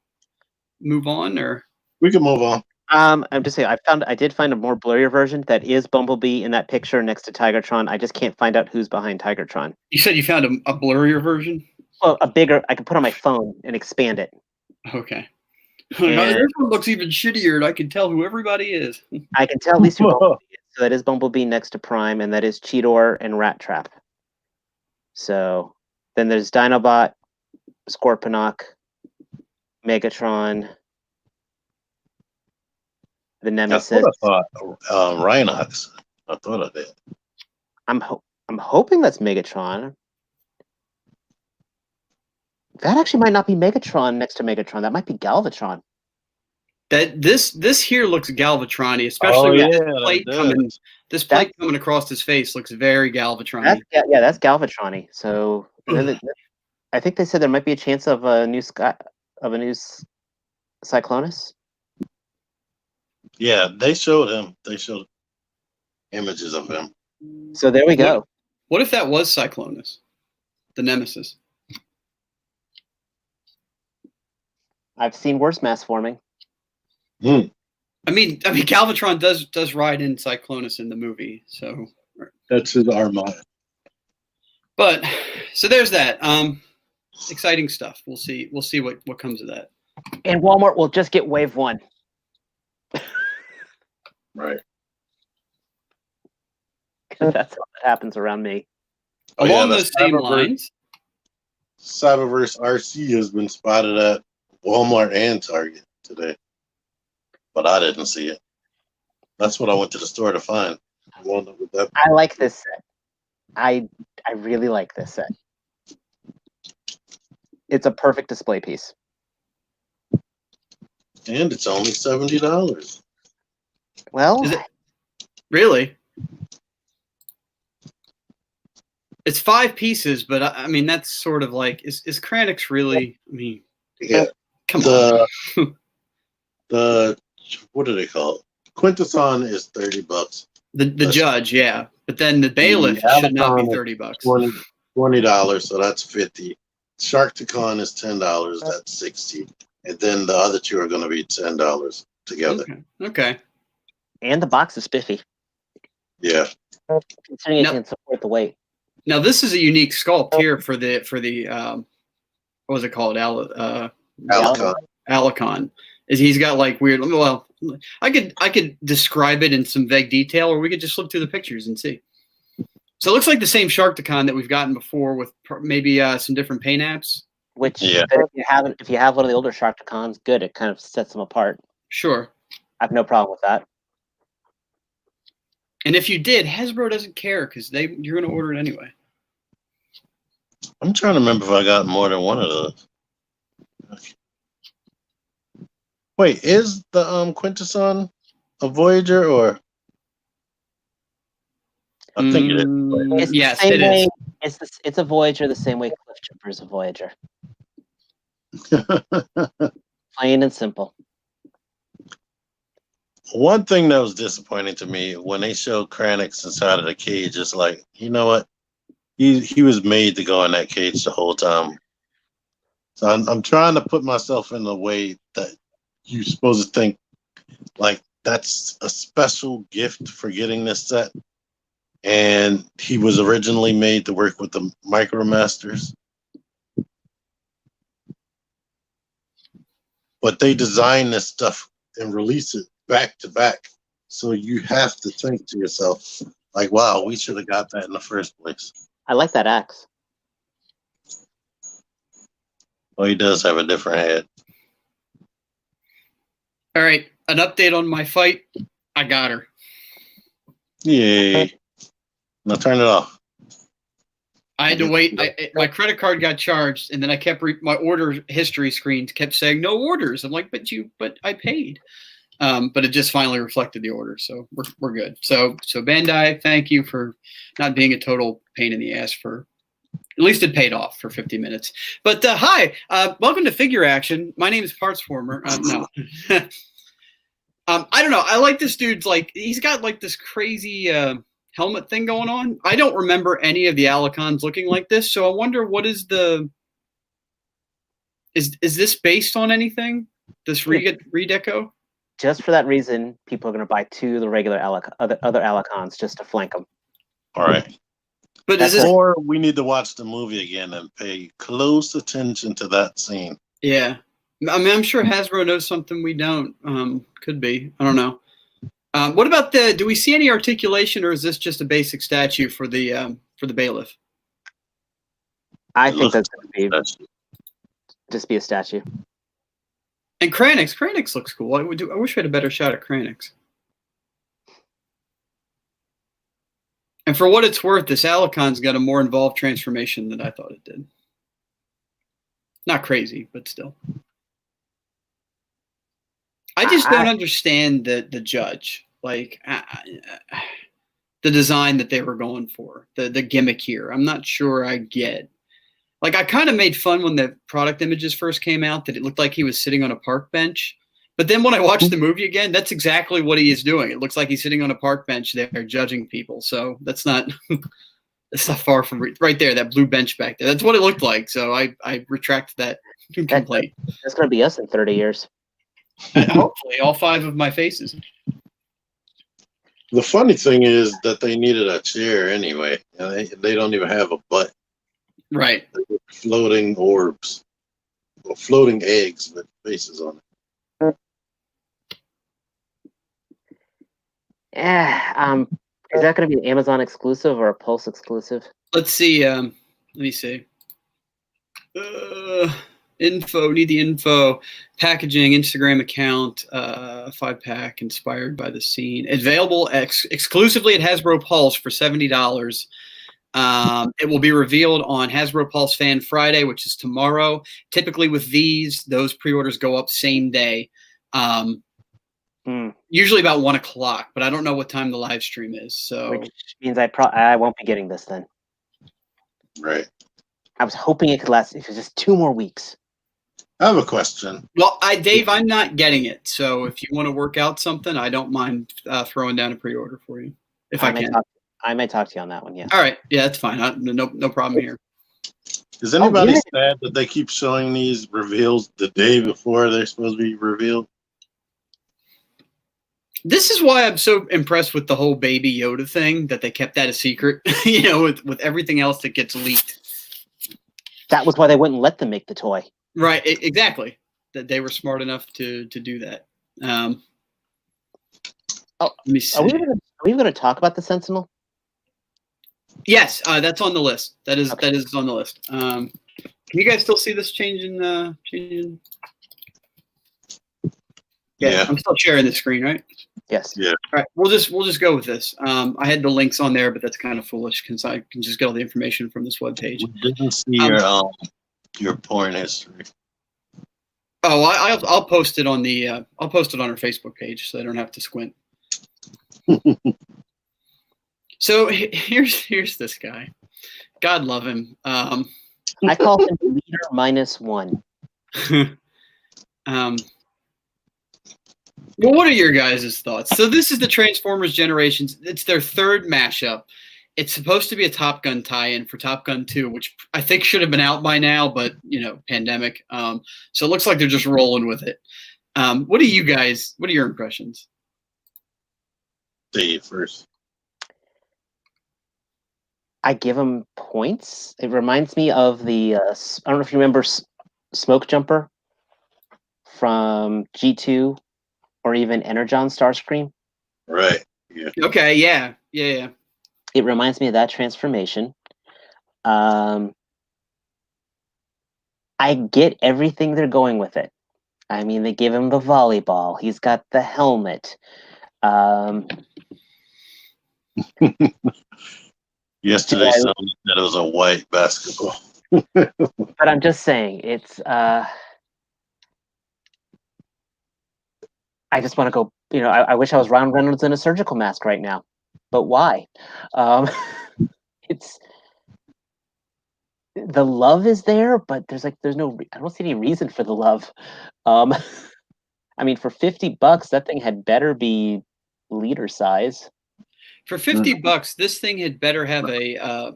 S2: move on, or
S3: we can move on?
S1: I'm just saying I did find a more blurrier version that is Bumblebee in that picture next to Tigertron. I just can't find out who's behind Tigertron.
S2: You said you found a blurrier version?
S1: Well, a bigger. I can put on my phone and expand it.
S2: Okay. This one looks even shittier, and I can tell who everybody is.
S1: I can tell at least who Bumblebee is. So that is Bumblebee next to Prime, and that is Cheetor and Rat Trap. So then there's Dinobot, Scorponok, Megatron, the Nemesis.
S3: I thought Rhinox. I thought of it.
S1: I'm hoping that's Megatron. That actually might not be Megatron next to Megatron. That might be Galvatron.
S2: This here looks Galvatron-y, especially with this plate coming across his face looks very Galvatron-y.
S1: That's Galvatron-y. So I think they said there might be a chance of a new Cyclonus.
S3: Yeah, they showed him. They showed images of him.
S1: So there we go.
S2: What if that was Cyclonus, the Nemesis?
S1: I've seen worse mass forming.
S3: I
S2: mean, Galvatron does ride in Cyclonus in the movie, so
S3: that's his armada.
S2: But so there's that. Exciting stuff. We'll see what comes of that.
S1: And Walmart will just get wave 1.
S3: Right.
S1: That's how that happens around me.
S3: Oh, yeah,
S2: Along
S3: the
S2: those same lines,
S3: Cyberverse RC has been spotted at Walmart and Target today, but I didn't see it. That's what I went to the store to find. I wonder what that.
S1: I like this set. I really like this set. It's a perfect display piece.
S3: And it's only $70.
S1: Well,
S2: is it really? It's 5 pieces, but I mean that's sort of like is Kranix really? I mean,
S3: Yeah.
S2: come on.
S3: The what do they call it? Quintesson is $30.
S2: The judge, yeah, but then the bailiff should not be $30.
S3: $20, so that's $50. Sharktacon is $10, that's $60. And then the other two are going to be $10 together.
S2: Okay.
S1: and the box is spiffy.
S3: Yeah.
S1: Considering it can support the weight.
S2: Now this is a unique sculpt here for the what was it called? Alicon. Is he's got like weird. Well, I could describe it in some vague detail, or we could just look through the pictures and see. So it looks like the same Sharktacon that we've gotten before, with maybe some different paint apps.
S1: Which
S3: Yeah.
S1: if you have one of the older Sharktacons, good. It kind of sets them apart.
S2: Sure.
S1: I have no problem with that.
S2: And if you did, Hasbro doesn't care because you're going to order it anyway.
S3: I'm trying to remember if I got more than one of those. Wait, is the Quintesson a Voyager or? I think it is.
S1: It's
S2: Yes,
S1: the same
S2: it
S1: way,
S2: is.
S1: It's a Voyager the same way Cliff Jumper is a Voyager. Plain and simple.
S3: One thing that was disappointing to me when they showed Kranix inside of the cage, is like, you know what? He was made to go in that cage the whole time. So I'm trying to put myself in the way that you're supposed to think, like that's a special gift for getting this set. And he was originally made to work with the MicroMasters. But they design this stuff and release it back to back. So you have to think to yourself, like, wow, we should have got that in the first place.
S1: I like that axe.
S3: Well, he does have a different head.
S2: All right, an update on my fight. I got her.
S3: Yay. Now turn it off.
S2: I had to wait. My credit card got charged, and then I kept my order history screen kept saying no orders. I'm like, but I paid. But it just finally reflected the order, so we're good. So Bandai, thank you for not being a total pain in the ass for. At least it paid off for 50 minutes. But hi, welcome to Figure Action. My name is Partsformer. No, I don't know. I like this dude's he's got like this crazy helmet thing going on. I don't remember any of the Alicons looking like this, so I wonder what is the. Is this based on anything? This redeco?
S1: Just for that reason, people are going to buy 2 of the regular other Alicons just to flank them.
S3: All right.
S2: But is this,
S3: or we need to watch the movie again and pay close attention to that scene.
S2: Yeah. I mean, I'm sure Hasbro knows something we don't. Could be. I don't know. What about do we see any articulation, or is this just a basic statue for the bailiff?
S1: I think that's going to just be a statue.
S2: And Kranix looks cool. I wish we had a better shot at Kranix. And for what it's worth, this Alicon's got a more involved transformation than I thought it did. Not crazy, but still. I just don't understand the judge, the design that they were going for, the gimmick here. I'm not sure I get. Like, I kind of made fun when the product images first came out that it looked like he was sitting on a park bench. But then when I watched the movie again, that's exactly what he is doing. It looks like he's sitting on a park bench there judging people. So that's not far from right there, that blue bench back there. That's what it looked like. So I retract that complaint.
S1: That's going to be us in 30 years.
S2: And hopefully all 5 of my faces.
S3: The funny thing is that they needed a chair anyway. And they don't even have a butt.
S2: Right.
S3: Floating orbs. Or floating eggs with faces on it.
S1: Yeah, Is that going to be an Amazon exclusive or a Pulse exclusive?
S2: Let's see. Let me see. Info. Need the info. Packaging. Instagram account. 5-pack. Inspired by the scene. Available exclusively at Hasbro Pulse for $70. It will be revealed on Hasbro Pulse Fan Friday, which is tomorrow. Typically with those pre-orders go up same day. Usually about 1 o'clock, but I don't know what time the live stream is. So,
S1: which means I won't be getting this then.
S3: Right.
S1: I was hoping it could last if it's just 2 more weeks.
S3: I have a question.
S2: Well, Dave, I'm not getting it. So if you want to work out something, I don't mind throwing down a pre-order for you if I can.
S1: I might talk to you on that one. Yeah.
S2: All right. Yeah, that's fine. No problem here.
S3: Is anybody sad that they keep showing these reveals the day before they're supposed to be revealed?
S2: This is why I'm so impressed with the whole Baby Yoda thing, that they kept that a secret, with everything else that gets leaked.
S1: That was why they wouldn't let them make the toy.
S2: Right, exactly. That they were smart enough to do that. Let me see.
S1: Are we going to talk about the Sentinel?
S2: Yes, that's on the list. That is on the list. Can you guys still see this changing? Yeah, I'm still sharing the screen, right?
S1: Yes.
S3: Yeah.
S2: All right, we'll just go with this. I had the links on there, but that's kind of foolish because I can just get all the information from this webpage.
S3: We didn't see your porn history.
S2: Oh, I'll post it on I'll post it on our Facebook page, so I don't have to squint. So here's this guy. God love him.
S1: I call him leader -1.
S2: Well, what are your guys' thoughts? So this is the Transformers Generations. It's their third mashup. It's supposed to be a Top Gun tie-in for Top Gun 2, which I think should have been out by now, but pandemic. So it looks like they're just rolling with it. What are your impressions?
S3: Say it first.
S1: I give him points. It reminds me of the I don't know if you remember Smoke Jumper from G2 or even Energon Starscream.
S3: Right. Yeah.
S2: Okay. Yeah.
S1: It reminds me of that transformation. I get everything they're going with it. I mean, they give him the volleyball. He's got the helmet.
S3: Yesterday, somebody said it was a white basketball.
S1: But I'm just saying, it's. I just want to go. I wish I was Ryan Reynolds in a surgical mask right now, but why? It's the love is there, but there's no. I don't see any reason for the love. I mean, for $50, that thing had better be liter size.
S2: For $50, this thing had better have a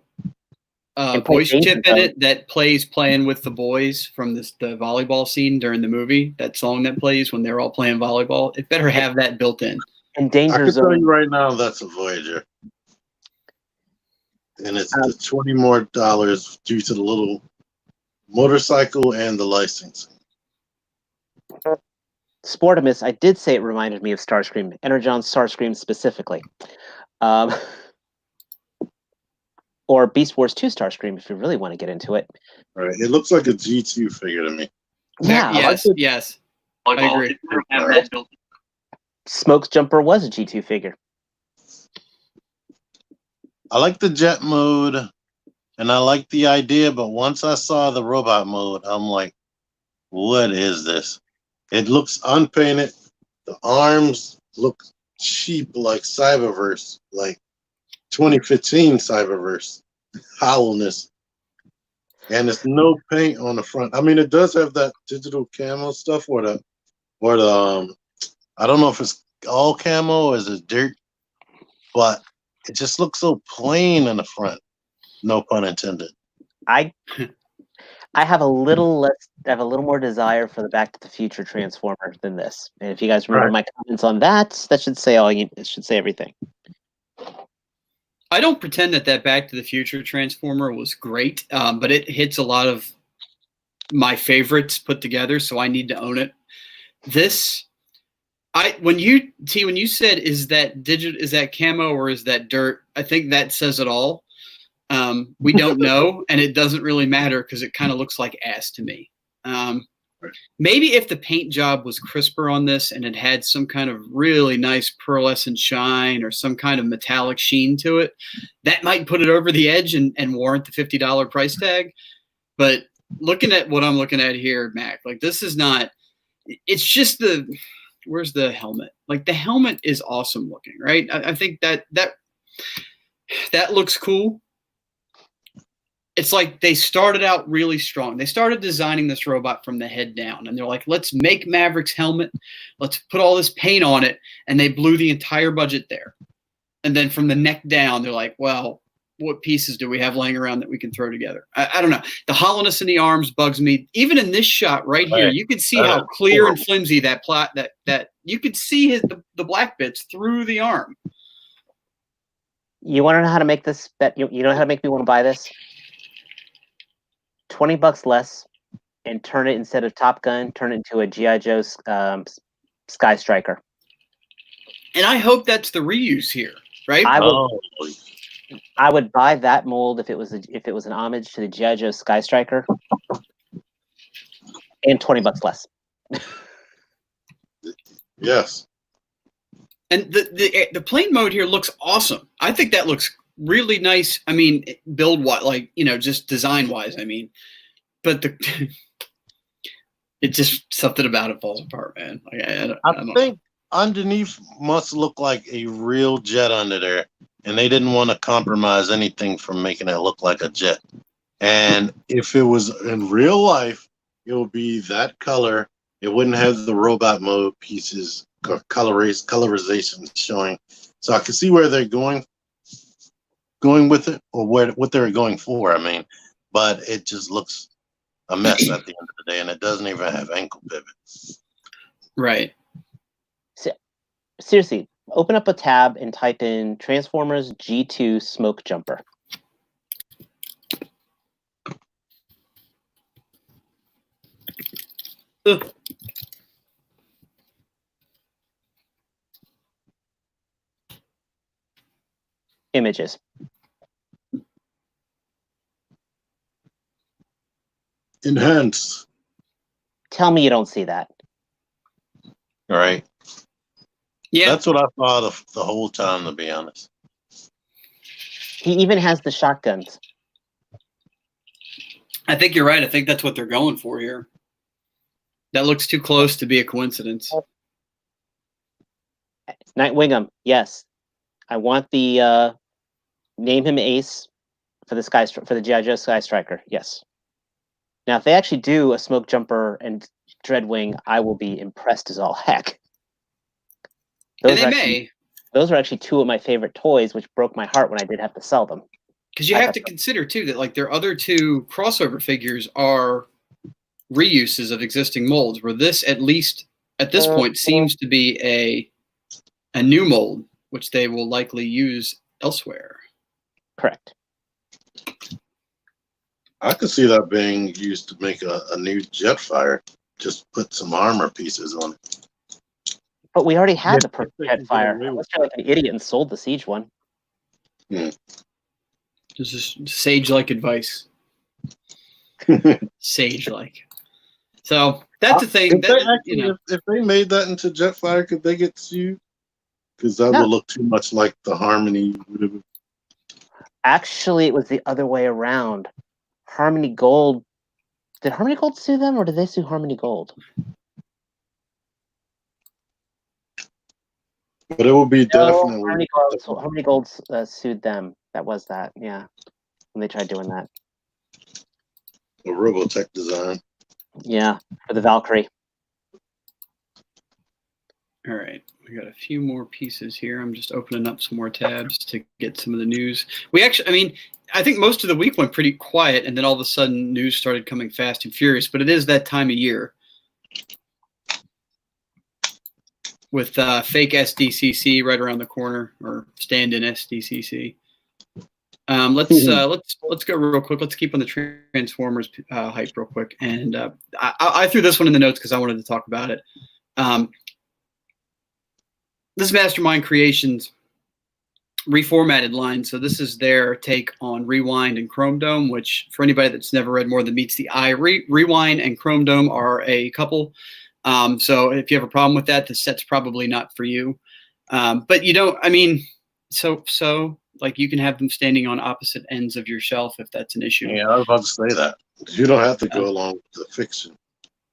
S2: voice chip in it that plays "Playing with the Boys" from the volleyball scene during the movie. That song that plays when they're all playing volleyball. It better have that built in.
S1: And Danger Zone.
S3: I can tell you right now, that's a Voyager, and it's the $20 more due to the little motorcycle and the licensing.
S1: Sportimus, I did say it reminded me of Starscream, Energon Starscream specifically. Or Beast Wars 2 Starscream, if you really want to get into it.
S3: Right. It looks like a G2 figure to me.
S1: Yeah.
S2: Yes. I agree.
S1: Smoke's Jumper was a G2 figure.
S3: I like the jet mode, and I like the idea, but once I saw the robot mode, I'm like, what is this? It looks unpainted. The arms look cheap, like Cyberverse, like 2015 Cyberverse hollowness, and there's no paint on the front. I mean, it does have that digital camo stuff, or the I don't know if it's all camo or is it dirt, but it just looks so plain in the front. No pun intended.
S1: I have a little more desire for the Back to the Future Transformer than this. And if you guys remember my comments on that should say it should say everything.
S2: I don't pretend that Back to the Future Transformer was great, but it hits a lot of my favorites put together, so I need to own it. This, When you said is that camo or is that dirt, I think that says it all. We don't know, and it doesn't really matter because it kind of looks like ass to me. Maybe if the paint job was crisper on this and it had some kind of really nice pearlescent shine or some kind of metallic sheen to it, that might put it over the edge and warrant the $50 price tag. But looking at what I'm looking at here, Mac, like this is not. It's just where's the helmet? Like the helmet is awesome looking, right? I think that looks cool. It's like they started out really strong. They started designing this robot from the head down, and they're like, let's make Maverick's helmet. Let's put all this paint on it, and they blew the entire budget there. And then from the neck down, they're like, well, what pieces do we have laying around that we can throw together? I don't know. The hollowness in the arms bugs me. Even in this shot right here, you can see how clear and flimsy that you could see the black bits through the arm.
S1: You want to know how to make this bet? You know how to make me want to buy this? $20 less, and turn it, instead of Top Gun, turn it into a G.I. Joe Sky Striker.
S2: And I hope that's the reuse here, right?
S1: I would buy that mold if it was an homage to the G.I. Joe Sky Striker, and $20 less.
S3: Yes.
S2: And the plane mode here looks awesome. I think that looks really nice. I mean, build what, like, just design wise. I mean, but it just something about it falls apart, man. Like, I don't
S3: think
S2: know.
S3: Underneath must look like a real jet under there, and they didn't want to compromise anything from making it look like a jet. And if it was in real life, it would be that color. It wouldn't have the robot mode pieces or colorization showing. So I can see where they're going with it, or what they're going for. I mean, but it just looks a mess at the end of the day, and it doesn't even have ankle pivots.
S2: Right.
S1: Seriously, open up a tab and type in Transformers G2 Smoke Jumper.
S2: Ugh.
S1: Images.
S3: Enhance.
S1: Tell me you don't see that.
S3: All right.
S2: Yeah.
S3: That's what I thought of the whole time, to be honest.
S1: He even has the shotguns.
S2: I think you're right. I think that's what they're going for here. That looks too close to be a coincidence.
S1: Nightwingham, yes. I want the name him Ace for the G.I. Joe Sky Striker. Yes. Now, if they actually do a Smoke Jumper and Dreadwing, I will be impressed as all heck. Those are actually two of my favorite toys, which broke my heart when I did have to sell them.
S2: Because you have to consider, too, that like their other two crossover figures are reuses of existing molds, where this, at least at this point, seems to be a new mold, which they will likely use elsewhere.
S1: Correct.
S3: I could see that being used to make a new Jetfire. Just put some armor pieces on it.
S1: But we already had the perfect Jetfire. I was like an idiot and sold the Siege one.
S2: This is sage-like advice. Sage-like. So that's the thing.
S3: If they made that into Jetfire, could they get sued? Because that would look too much like the Harmony.
S1: Actually, it was the other way around. Harmony Gold. Did Harmony Gold sue them, or did they sue Harmony Gold?
S3: But it would be definitely.
S1: Harmony Gold sued them. That was that, yeah. When they tried doing that.
S3: A Robotech design.
S1: Yeah, for the Valkyrie.
S2: All right, we got a few more pieces here. I'm just opening up some more tabs to get some of the news. I think most of the week went pretty quiet, and then all of a sudden news started coming fast and furious, but it is that time of year. With fake SDCC right around the corner, or stand-in SDCC. Let's go real quick. Let's keep on the Transformers hype real quick. And I threw this one in the notes because I wanted to talk about it. this Mastermind Creations reformatted line. So this is their take on Rewind and Chrome Dome, which for anybody that's never read More Than Meets the Eye, Rewind and Chrome Dome are a couple. So if you have a problem with that, the set's probably not for you. But you don't, I mean, so like you can have them standing on opposite ends of your shelf if that's an issue.
S3: Yeah, I was about to say that. You don't have to go along with the fiction.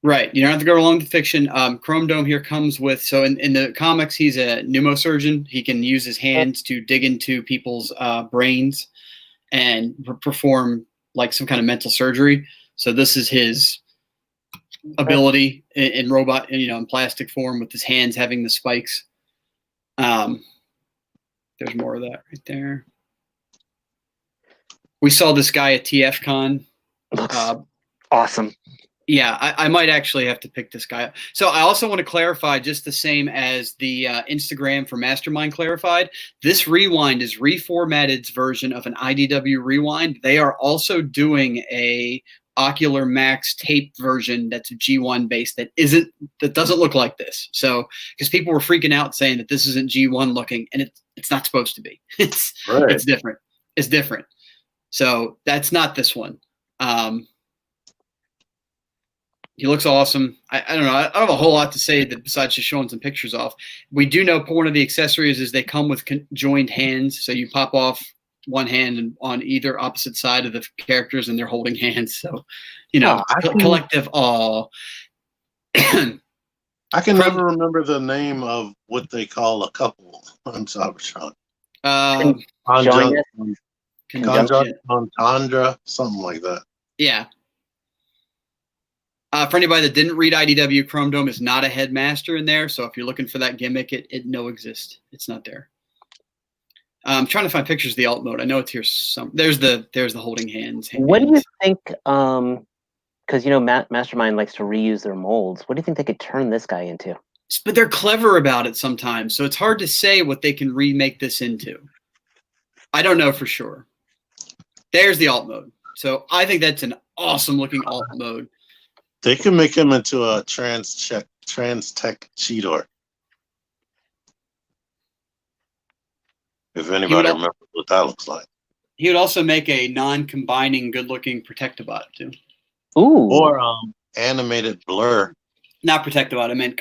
S2: Right. You don't have to go along with the fiction. Chrome Dome here comes with, so in the comics, he's a pneumosurgeon. He can use his hands to dig into people's brains and perform like some kind of mental surgery. So this is his ability in robot, in plastic form with his hands having the spikes. There's more of that right there. We saw this guy at TFCon.
S1: Looks awesome.
S2: Yeah, I might actually have to pick this guy up. So I also want to clarify, just the same as the Instagram for Mastermind clarified, this Rewind is Reformated's version of an IDW Rewind. They are also doing a Ocular Max tape version that's a G1 based that doesn't look like this. So because people were freaking out saying that this isn't G1 looking, and it's not supposed to be. It's different. It's different. So that's not this one. He looks awesome. I don't know. I don't have a whole lot to say besides just showing some pictures off. We do know one of the accessories is they come with joined hands. So you pop off one hand and on either opposite side of the characters, and they're holding hands. So, collective awe.
S3: I can never remember the name of what they call a couple on Cybertron. Conjunct, something like that.
S2: Yeah. For anybody that didn't read IDW, Chrome Dome is not a headmaster in there. So if you're looking for that gimmick, it no exists. It's not there. I'm trying to find pictures of the alt mode. I know it's here. There's the holding hands.
S1: What do you think? Because Mastermind likes to reuse their molds. What do you think they could turn this guy into?
S2: But they're clever about it sometimes, so it's hard to say what they can remake this into. I don't know for sure. There's the alt mode. So I think that's an awesome looking alt mode.
S3: They can make him into a trans tech cheetor. If anybody remembers what that looks like.
S2: He would also make a non-combining, good-looking Protectobot too.
S1: Ooh.
S3: Or animated blur.
S2: Not Protectobot. I meant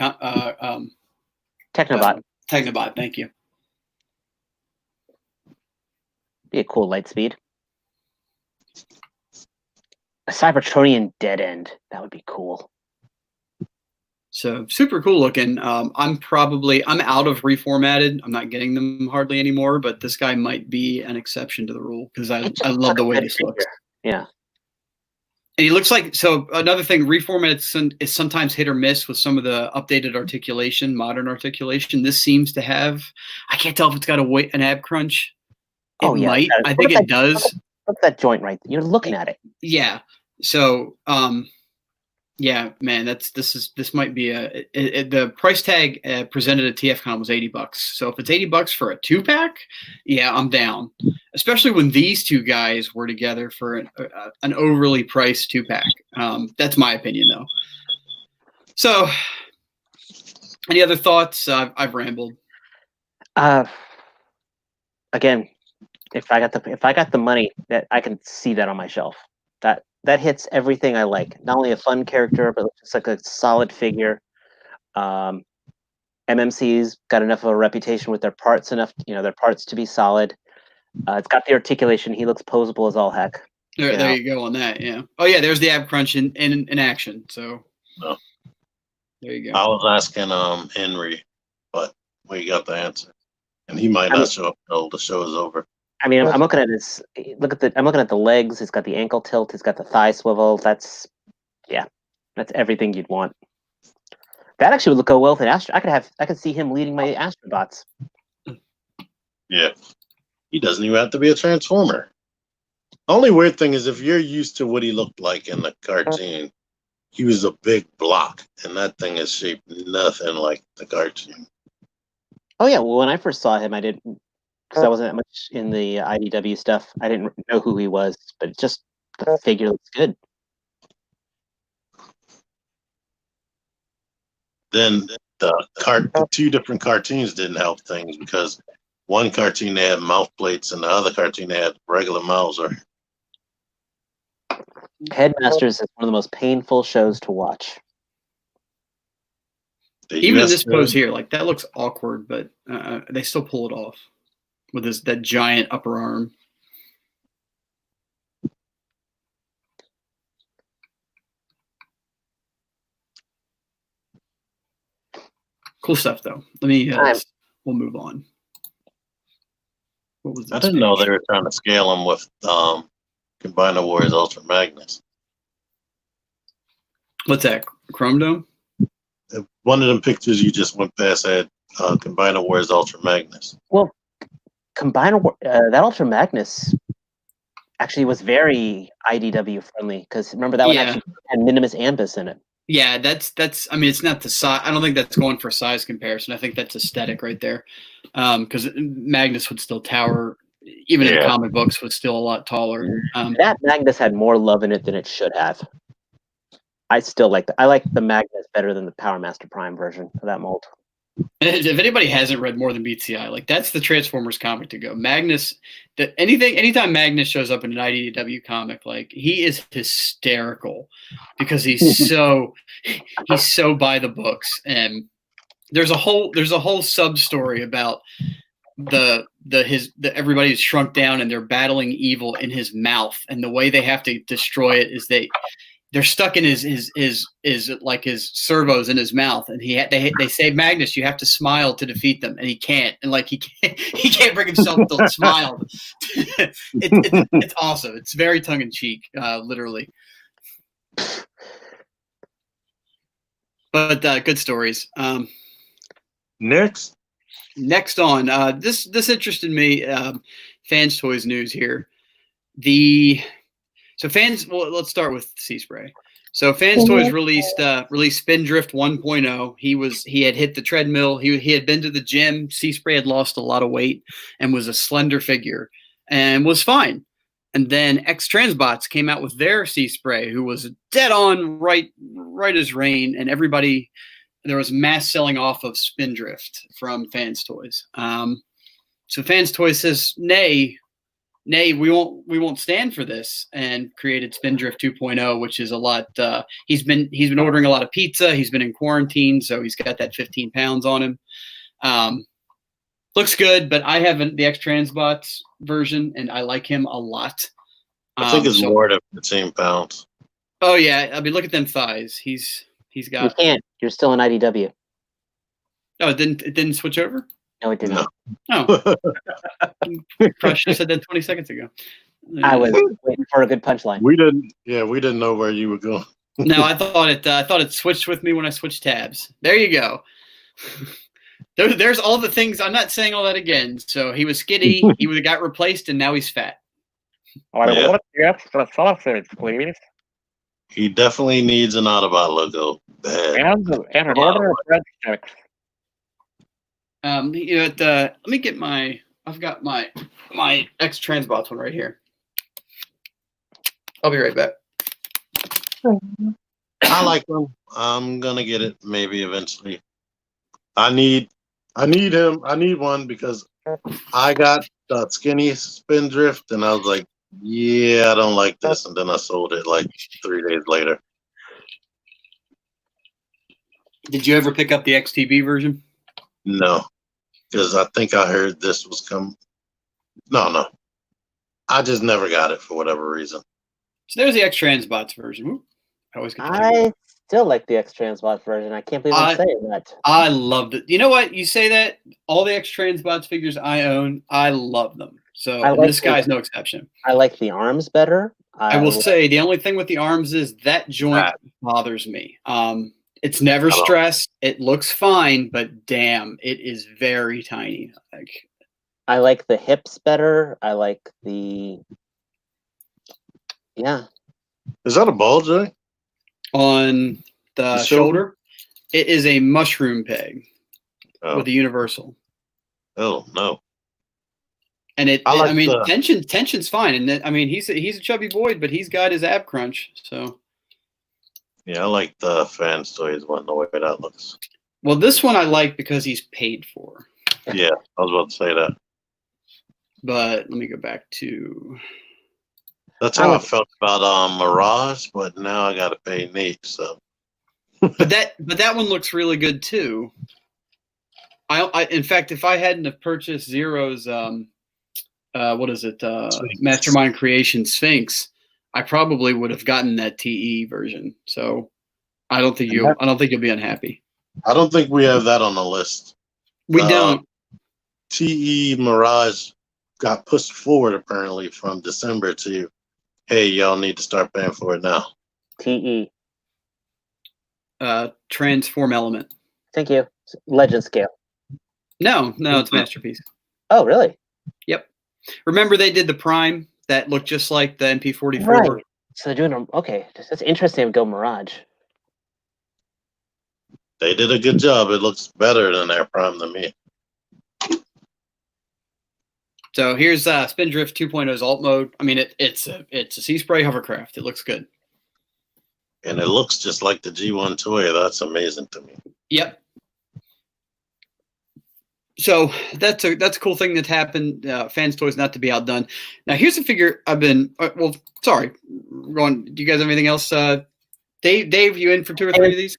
S1: Technobot.
S2: Technobot. Thank you.
S1: Be a cool light speed. A Cybertronian dead end. That would be cool.
S2: So super cool looking. I'm out of reformatted. I'm not getting them hardly anymore, but this guy might be an exception to the rule because I love the way this looks.
S1: Yeah.
S2: And he looks like, so another thing, reformatted is sometimes hit or miss with some of the updated articulation, modern articulation. This seems to have, I can't tell if it's got an ab crunch. It might. I think it does.
S1: Look at that joint right there. You're looking at it.
S2: Yeah. So, yeah, man, this might be the price tag presented at TFCon was $80. So if it's $80 for a 2-pack, yeah, I'm down. Especially when these two guys were together for an overly priced 2-pack. That's my opinion, though. So, any other thoughts? I've rambled.
S1: Again, if I got the money, that I can see that on my shelf. That hits everything I like. Not only a fun character, but just like a solid figure. MMC's got enough of a reputation with their parts, their parts to be solid. It's got the articulation. He looks posable as all heck.
S2: There you go on that. Yeah. Oh yeah, there's the ab crunch in action. So
S3: no.
S2: There you go.
S3: I was asking Henry, but we got the answer, and he might not show up until the show is over.
S1: I mean, I'm looking at I'm looking at the legs. It's got the ankle tilt. It's got the thigh swivel. That's everything you'd want. That actually would go well with an Astro. I could see him leading my Astrobots.
S3: Yeah, he doesn't even have to be a Transformer. Only weird thing is if you're used to what he looked like in the cartoon, he was a big block, and that thing is shaped nothing like the cartoon.
S1: Oh yeah, well when I first saw him, I didn't, because I wasn't that much in the IDW stuff. I didn't know who he was, but just the figure looks good.
S3: Then the two different cartoons didn't help things because one cartoon they had mouth plates and the other cartoon they had regular mouths. Or
S1: Headmasters is one of the most painful shows to watch.
S2: Even in this pose here, like that looks awkward, but they still pull it off with that giant upper arm. Cool stuff, though. Let me. We'll move on. What was this?
S3: I didn't know they were trying to scale them with Combiner Warriors Ultra Magnus.
S2: What's that? Chrome Dome?
S3: One of them pictures you just went past had Combiner Warriors Ultra Magnus.
S1: Well, that Ultra Magnus actually was very IDW friendly because remember that one actually had Minimus Ambus in it.
S2: Yeah, that's. I mean, it's not the size. I don't think that's going for size comparison. I think that's aesthetic right there, because Magnus would still tower, even in comic books, was still a lot taller.
S1: That Magnus had more love in it than it should have. I still like I like the Magnus better than the Power Master Prime version of that mold.
S2: If anybody hasn't read more than Beats the Eye, like that's the Transformers comic to go. Magnus, anytime Magnus shows up in an IDW comic, like he is hysterical because he's so by the books, and there's a whole sub story about everybody's shrunk down and they're battling evil in his mouth, and the way they have to destroy it is they're stuck in his like his servos in his mouth, and they say, Magnus, you have to smile to defeat them, and he can't, and like he can't bring himself to smile. It's awesome. It's very tongue in cheek, literally. But good stories.
S3: Next
S2: on this interested me. Fans Toys news here. Let's start with Sea Spray. So Fans Toys released Spindrift 1.0. He had hit the treadmill. He had been to the gym. Sea Spray had lost a lot of weight and was a slender figure and was fine. And then X Transbots came out with their Sea Spray, who was dead on right as rain, and there was mass selling off of Spindrift from Fans Toys. So Fans Toys says, Nay, we won't stand for this, and created Spindrift 2.0, which is a lot. He's been ordering a lot of pizza. He's been in quarantine, so he's got that 15 pounds on him. Looks good, but I have the X Transbots version, and I like him a lot.
S3: I think it's more than 15 pounds.
S2: Oh yeah, I mean, look at them thighs. He's got.
S1: You can't. You're still in IDW.
S2: Oh, it didn't switch over.
S1: No, it didn't.
S2: No. Oh. Probably should have said that 20 seconds ago.
S1: I was waiting for a good punchline.
S3: We didn't know where you were going.
S2: No, I thought it switched with me when I switched tabs. There you go. There's all the things. I'm not saying all that again. So he was skinny. He would have got replaced, and now he's fat.
S4: I want the extra sausage, please.
S3: He definitely needs an Autobot logo. Bad.
S4: And an order of breadsticks.
S2: Let me get I've got my X Transbots one right here. I'll be right back.
S3: I like them. I'm gonna get it maybe eventually. I need him. I need one because I got the skinny Spindrift, and I was like, yeah, I don't like this, and then I sold it like 3 days later.
S2: Did you ever pick up the XTB version?
S3: No, because I think I heard this was coming. No. I just never got it for whatever reason.
S2: So there's the X Transbots version.
S1: I still like the X Transbots version. I can't believe I'm saying that.
S2: I loved it. You know what? You say that all the X Transbots figures I own, I love them. So this guy's no exception.
S1: I like the arms better.
S2: I will say the only thing with the arms is that joint bothers me. It's never stressed. It looks fine, but damn, it is very tiny.
S1: I like the hips better. I like the
S3: Is that a ball joint?
S2: On the shoulder? It is a mushroom peg with a universal.
S3: Oh no.
S2: And tension's fine. And he's a chubby boy, but he's got his ab crunch. So
S3: yeah, I like the Fans Toys one, the way that looks.
S2: Well, this one I like because he's paid for.
S3: Yeah, I was about to say that.
S2: But let me go back to.
S3: That's how I felt about Mirage, but now I got to pay Nate. So,
S2: but that one looks really good too. I in fact, if I hadn't have purchased Zero's, what is it, Mastermind Creation Sphinx, I probably would have gotten that TE version. So, I don't think you'll be unhappy.
S3: I don't think we have that on the list.
S2: We don't.
S3: TE Mirage got pushed forward apparently from December to, hey, y'all need to start paying for it now.
S1: TE.
S2: Transform Element.
S1: Thank you. Legend scale.
S2: No, it's Masterpiece.
S1: Oh, really?
S2: Yep. Remember they did the Prime that looked just like the MP44?
S1: Right. So they're doing them. Okay, that's interesting to go Mirage.
S3: They did a good job. It looks better than their Prime than me.
S2: So here's Spindrift 2.0's alt mode. I mean, it's a Sea Spray hovercraft. It looks good.
S3: And it looks just like the G1 toy. That's amazing to me.
S2: Yep. So that's a cool thing that happened. Fans Toys not to be outdone. Now here's a figure I've been. Sorry, going. Do you guys have anything else? Dave, you in for 2 or 3 of these?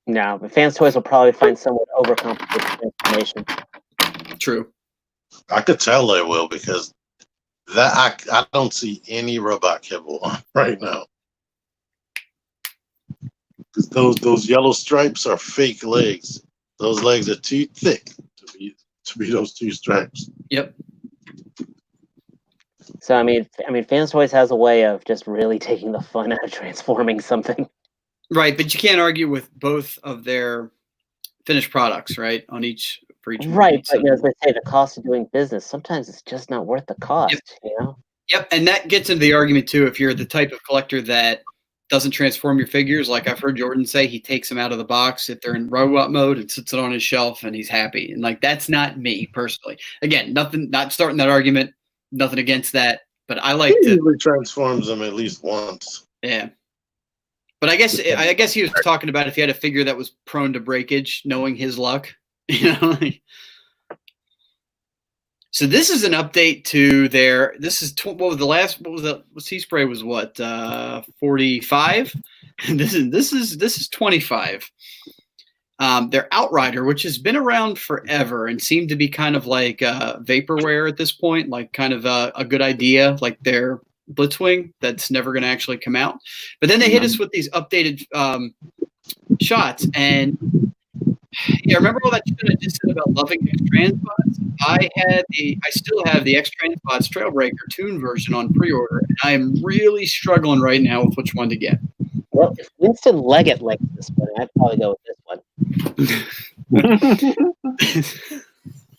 S1: No, but Fans Toys will probably find somewhat overcomplicated information.
S2: True. I
S3: could tell they will because that I don't see any robot kibble on right now. Because those yellow stripes are fake legs. Those legs are too thick to be those 2 stripes.
S2: Yep.
S1: So I mean, Fans Toys has a way of just really taking the fun out of transforming something.
S2: Right, but you can't argue with both of their finished products, right? For each.
S1: Right, but as they say, the cost of doing business, sometimes it's just not worth the cost,
S2: Yep. Yep, and that gets into the argument too. If you're the type of collector that doesn't transform your figures, like I've heard Jordan say, he takes them out of the box if they're in robot mode and sits it on his shelf and he's happy. And like that's not me personally. Again, not starting that argument, nothing against that, but I like
S3: he usually transforms them at least once.
S2: Yeah. But I guess he was talking about if he had a figure that was prone to breakage, knowing his luck, you know. So this is an update to their. This is what was the last? What was the Sea Spray was what 45. This is 25. Their Outrider, which has been around forever and seemed to be kind of like vaporware at this point, like kind of a good idea, like their Blitzwing that's never going to actually come out. But then they hit us with these updated shots, and remember all that shit I just said about loving X-Transpods? I still have the X-Transpods Trailbreaker Toon version on pre-order, and I am really struggling right now with which one to get.
S1: Well, if Winston Leggett likes this one, I'd probably go with this one.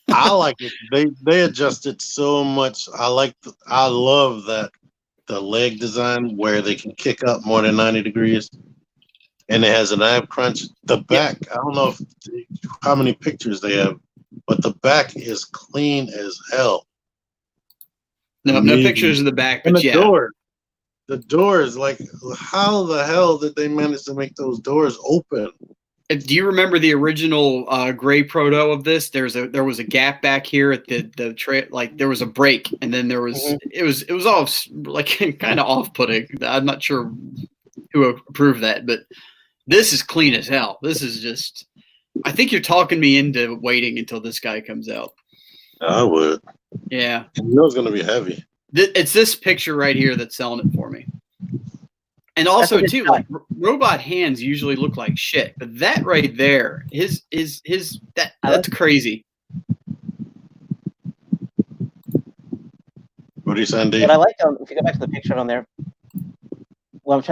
S3: I like it. They adjusted so much. I love that the leg design where they can kick up more than 90 degrees. And it has an ab crunch. The back, I don't know how many pictures they have, but the back is clean as hell.
S2: No pictures of the back, but
S3: and the door is like, how the hell did they manage to make those doors open?
S2: Do you remember the original gray proto of this? There was a gap back here at the tray, like there was a break, and then there was it was all like kind of off-putting. I'm not sure who approved that, but this is clean as hell. This is just. I think you're talking me into waiting until this guy comes out.
S3: I would.
S2: Yeah.
S3: You know it's going to be heavy.
S2: It's this picture right here that's selling it for me. And also too, like robot hands usually look like shit, but that right there, that's crazy.
S3: What are you saying, Dave?
S1: What I like, if you go back to the picture on there, well,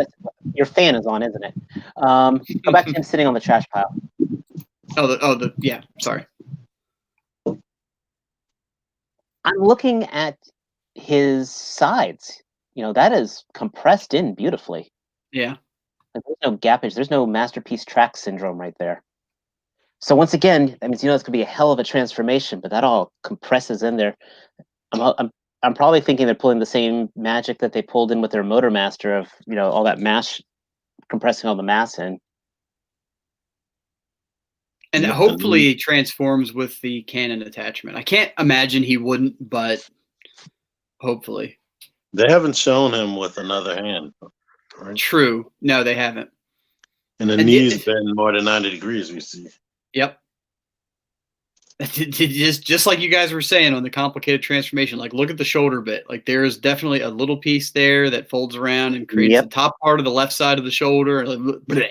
S1: your fan is on, isn't it? Go back to him sitting on the trash pile.
S2: Yeah. Sorry.
S1: I'm looking at his sides. You know, that is compressed in beautifully.
S2: Yeah.
S1: Like, there's no gappage. There's no masterpiece track syndrome right there. So once again, that means it's gonna be a hell of a transformation, but that all compresses in there. I'm probably thinking they're pulling the same magic that they pulled in with their Motor Master of all that mass compressing all the mass in.
S2: And
S3: Yeah,
S2: hopefully he transforms with the cannon attachment. I can't imagine he wouldn't, but hopefully.
S3: they haven't shown him with another hand, right?
S2: True. No, they haven't.
S3: And the
S2: And
S3: knee's been more than 90 degrees, we see.
S2: Yep. Just like you guys were saying on the complicated transformation, like look at the shoulder bit. Like there is definitely a little piece there that folds around and creates the top part of the left side of the shoulder. That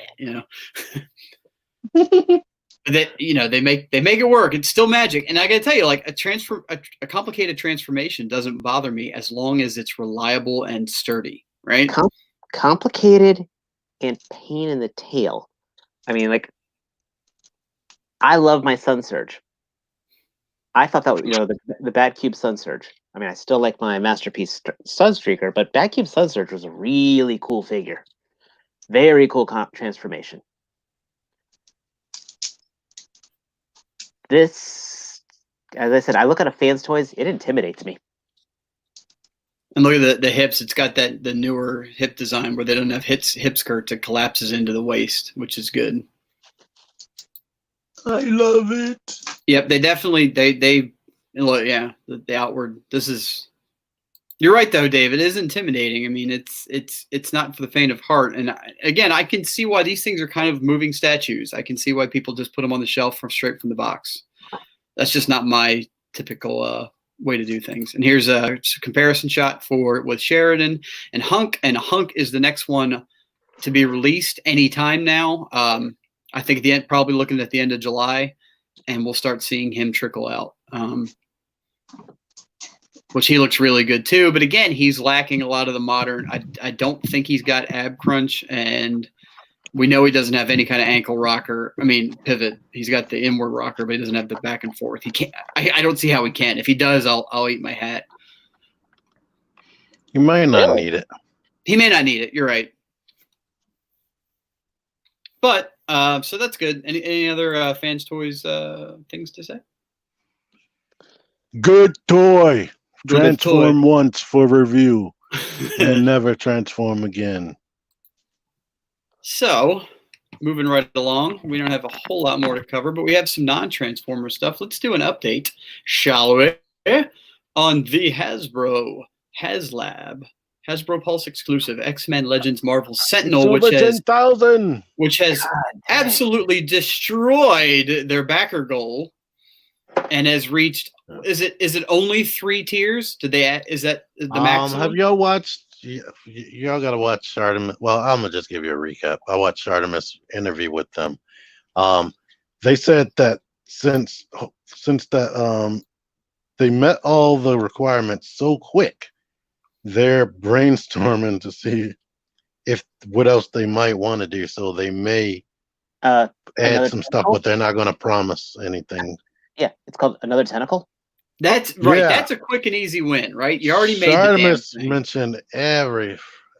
S2: they make it work. It's still magic. And I gotta tell you, like a complicated transformation doesn't bother me as long as it's reliable and sturdy, right?
S1: Complicated and pain in the tail. I mean, like, I love my Sun Surge. I thought that the Bad Cube Sun Surge. I mean, I still like my Masterpiece Sunstreaker, but Bad Cube Sun Surge was a really cool figure. Very cool transformation. This, as I said, I look at a fan's toys, it intimidates me.
S2: And look at the hips. It's got the newer hip design where they don't have hip skirts. It collapses into the waist, which is good.
S3: I love it.
S2: Yep, they definitely they look, yeah, the outward. This is, you're right though, Dave. It is intimidating. I mean, it's not for the faint of heart. And again, I can see why these things are kind of moving statues. I can see why people just put them on the shelf straight from the box. That's just not my typical way to do things. And here's a comparison shot with Sheridan and Hunk. And Hunk is the next one to be released anytime now. I think at the end, probably looking at the end of July, and we'll start seeing him trickle out, which he looks really good too. But again, he's lacking a lot of the modern. I don't think he's got ab crunch, and we know he doesn't have any kind of ankle rocker. I mean, pivot. He's got the inward rocker, but he doesn't have the back and forth. He can't. I don't see how he can. If he does, I'll eat my hat.
S3: You might not need it.
S2: He may not need it. You're right. But so that's good. Any other fans toys things to say?
S3: Good toy. Transform
S2: toy.
S3: once for review and never transform again.
S2: So, moving right along, we don't have a whole lot more to cover, but we have some non-Transformer stuff. Let's do an update, shall we, on the Hasbro Pulse exclusive X-Men Legends Marvel Sentinel, which has absolutely destroyed their backer goal and has reached. Is it only 3 tiers? Did they? Is that the maximum?
S3: Have y'all watched? Y'all gotta watch Artemis. Well, I'm gonna just give you a recap. I watched Artemis interview with them. They said that since that they met all the requirements so quick, they're brainstorming to see if what else they might want to do. So they may add some stuff, but they're not going to promise anything.
S1: Yeah, it's called Another Tentacle.
S2: That's right. Yeah. That's a quick and easy win, right? You already made
S3: Artemis mentioned I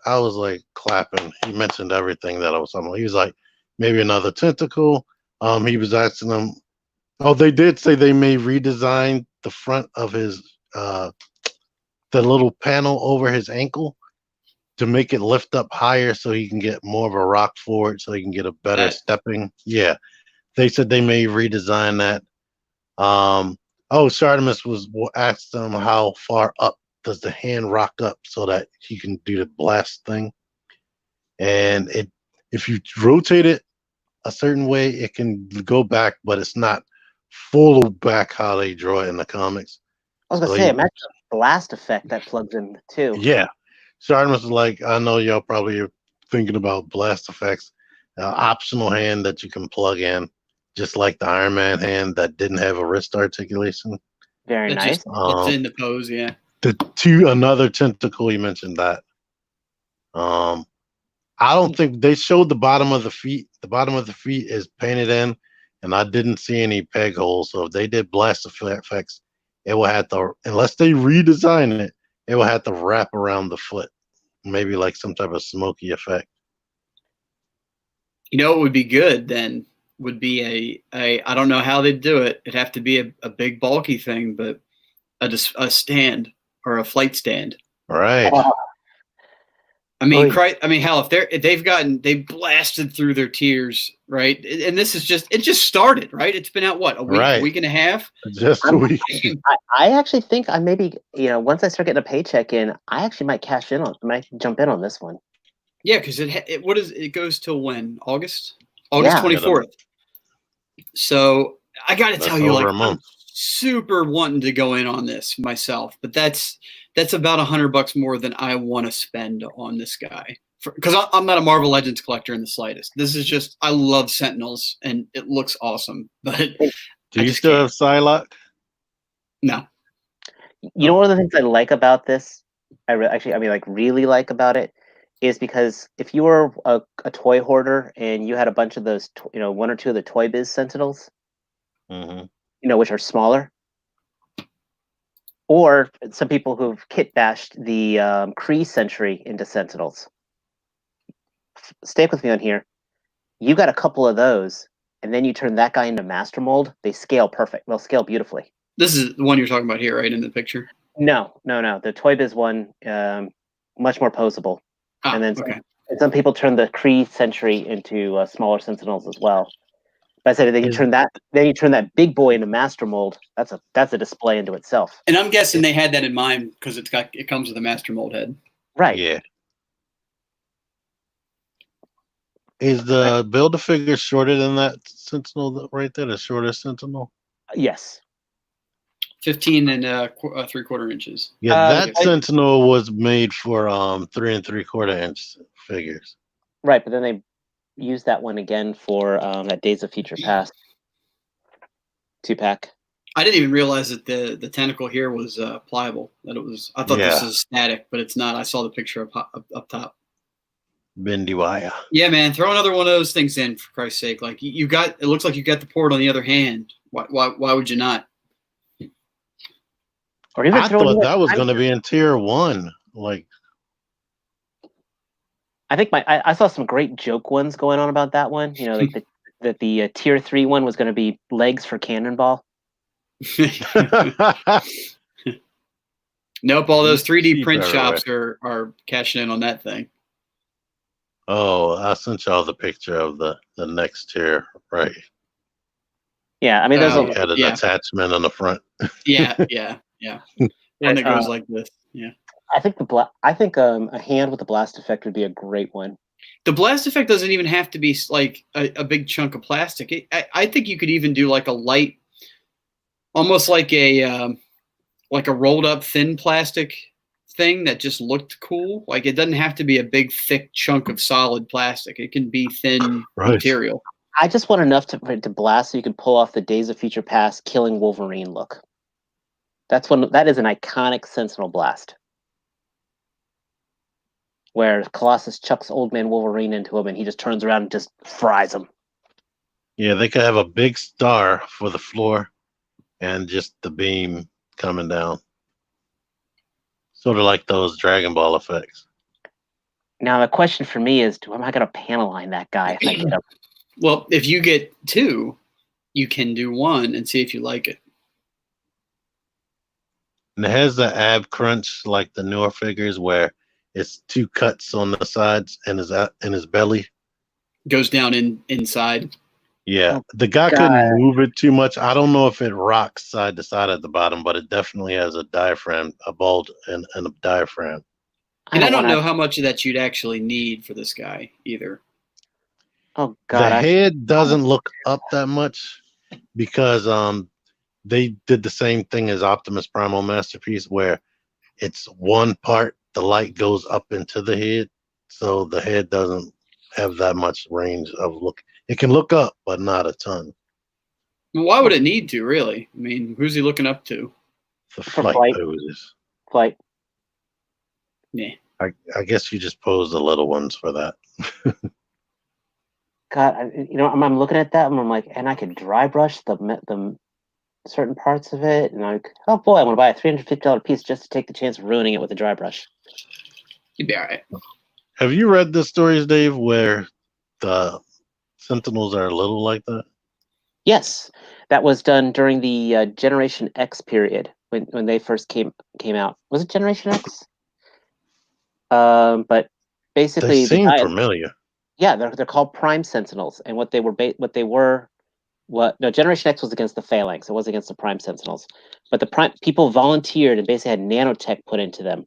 S3: was like clapping. He mentioned everything that I was talking about. He was like, maybe another tentacle. He was asking them. Oh, they did say they may redesign the front of his the little panel over his ankle to make it lift up higher so he can get more of a rock forward, so he can get a better stepping. Yeah, they said they may redesign that. Shartimus asked them how far up does the hand rock up so that he can do the blast thing, and if you rotate it a certain way, it can go back, but it's not full back how they draw it in the comics.
S1: I was gonna say, imagine the blast effect that plugs in too.
S3: Yeah, Shartimus is like, I know y'all probably are thinking about blast effects, optional hand that you can plug in, just like the Iron Man hand that didn't have a wrist articulation.
S1: Very nice.
S2: It's in the pose, yeah.
S3: Another tentacle, you mentioned that. I don't think they showed the bottom of the feet. The bottom of the feet is painted in, and I didn't see any peg holes. So if they did blast effects, it will have to, unless they redesign it, it will have to wrap around the foot. Maybe like some type of smoky effect.
S2: You know what would be good then? Would be I don't know how they'd do it. It'd have to be a big bulky thing, but a stand or a flight stand.
S3: Right.
S2: I mean, hell, if they've blasted through their tiers, right? And this is it just started, right? It's been out a week and a half.
S3: Just a week.
S1: I actually think I maybe once I start getting a paycheck in, I actually might jump in on this one.
S2: Yeah, because it goes till when? August 24th. So I got to tell you, I'm super wanting to go in on this myself, but that's about $100 more than I want to spend on this guy, because I'm not a Marvel Legends collector in the slightest. This is just, I love Sentinels and it looks awesome. But
S3: do you still have Psylocke?
S2: No.
S1: You know, one of the things I like about this, really like about it, is because if you were a toy hoarder and you had a bunch of those, one or two of the Toy Biz Sentinels, which are smaller, or some people who've kit bashed the Kree Sentry into Sentinels. Stick with me on here. You got a couple of those, and then you turn that guy into Master Mold. They scale perfect. They'll scale beautifully.
S2: This is the one you're talking about here, right, in the picture?
S1: No. The Toy Biz one, much more posable. And then some people turn the Kree Sentry into smaller Sentinels as well. But I said then you turn that big boy into Master Mold. That's a display into itself.
S2: And I'm guessing they had that in mind because it comes with a Master Mold head.
S1: Right.
S3: Yeah. Is the Build-A-Figure shorter than that Sentinel right there? The shorter Sentinel?
S1: Yes.
S2: 15 and 3/4 inches.
S3: Yeah, that Sentinel was made for 3 3/4 inch figures.
S1: Right, but then they used that one again for that Days of Future Past 2-pack.
S2: I didn't even realize that the tentacle here was pliable. That it was. I thought this was static, but it's not. I saw the picture up top.
S3: Bendy wire.
S2: Yeah, man, throw another one of those things in, for Christ's sake. Like it looks like you got the port on the other hand. Why would you not?
S1: Or even
S3: I thought that was going to be in tier 1. Like,
S1: I think I saw some great joke ones going on about that one. Like the tier 3 one was going to be legs for Cannonball.
S2: Nope, all those 3D print shops are cashing in on that thing.
S3: Oh, I sent y'all the picture of the next tier, right?
S1: Yeah, I mean, there's
S3: had an attachment on the front.
S2: Yeah. One that goes like this. Yeah.
S1: I think a hand with the blast effect would be a great one.
S2: The blast effect doesn't even have to be like a big chunk of plastic. I think you could even do like a light, almost like a rolled up thin plastic thing that just looked cool. Like it doesn't have to be a big thick chunk of solid plastic. It can be thin material.
S1: I just want enough to blast so you can pull off the Days of Future Past killing Wolverine look. That is an iconic Sentinel blast, where Colossus chucks Old Man Wolverine into him and he just turns around and just fries him.
S3: Yeah, they could have a big star for the floor and just the beam coming down. Sort of like those Dragon Ball effects.
S1: Now, the question for me is, am I going to panel line that guy if I get him?
S2: Well, if you get 2, you can do 1 and see if you like it.
S3: And it has the ab crunch like the newer figures where it's 2 cuts on the sides and his belly. Goes
S2: down inside.
S3: Yeah, the guy couldn't move it too much. I don't know if it rocks side to side at the bottom, but it definitely has a diaphragm, a bulge, and a diaphragm.
S2: And I don't know how much of that you'd actually need for this guy either.
S1: Oh God!
S3: The head doesn't look up that much because they did the same thing as Optimus Primal Masterpiece, where it's one part the light goes up into the head, so the head doesn't have that much range of look. It can look up, but not a ton.
S2: Well, why would it need to, really? I mean, who's he looking up to?
S3: The flight poses.
S1: Flight.
S2: Yeah.
S3: I guess you just pose the little ones for that.
S1: God, I'm looking at that and I'm like, and I could dry brush the certain parts of it, and I'm like, oh boy, I want to buy a $350 piece just to take the chance of ruining it with a dry brush.
S2: You'd be all right.
S3: Have you read the stories, Dave, where the Sentinels are a little like that?
S1: Yes, that was done during the Generation X period when they first came out. Was it Generation X? But basically
S3: They seem familiar.
S1: Yeah, they're called Prime Sentinels, and what they were. No, Generation X was against the Phalanx. It was against the Prime Sentinels, but the Prime people volunteered and basically had nanotech put into them.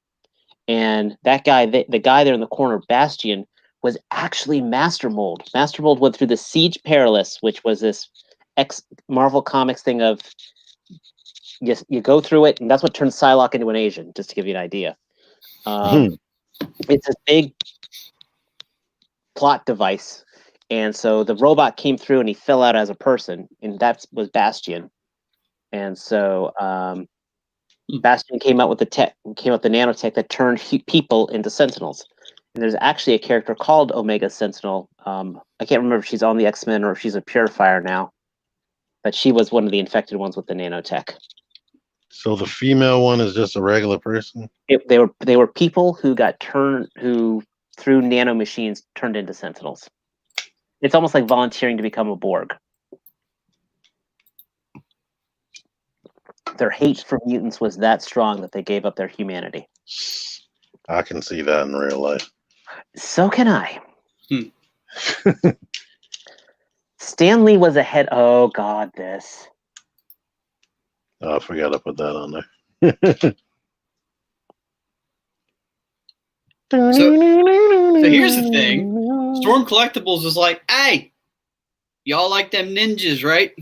S1: And that guy, the guy there in the corner, Bastion, was actually Master Mold. Master Mold went through the Siege Perilous, which was this Marvel Comics thing of you go through it, and that's what turned Psylocke into an Asian. Just to give you an idea, it's a big plot device. And so the robot came through and he fell out as a person, and that was Bastion. And so Bastion came out with the nanotech that turned people into Sentinels. And there's actually a character called Omega Sentinel. I can't remember if she's on the X-Men or if she's a Purifier now, but she was one of the infected ones with the nanotech.
S3: So the female one is just a regular person?
S1: They were people who who through nano machines turned into Sentinels. It's almost like volunteering to become a Borg. Their hate for mutants was that strong that they gave up their humanity.
S3: I can see that in real life.
S1: So can I. Stan Lee was ahead. Oh, God, this.
S3: Oh, I forgot to put that on there.
S2: So here's the thing. Storm Collectibles is like, hey, y'all like them ninjas, right?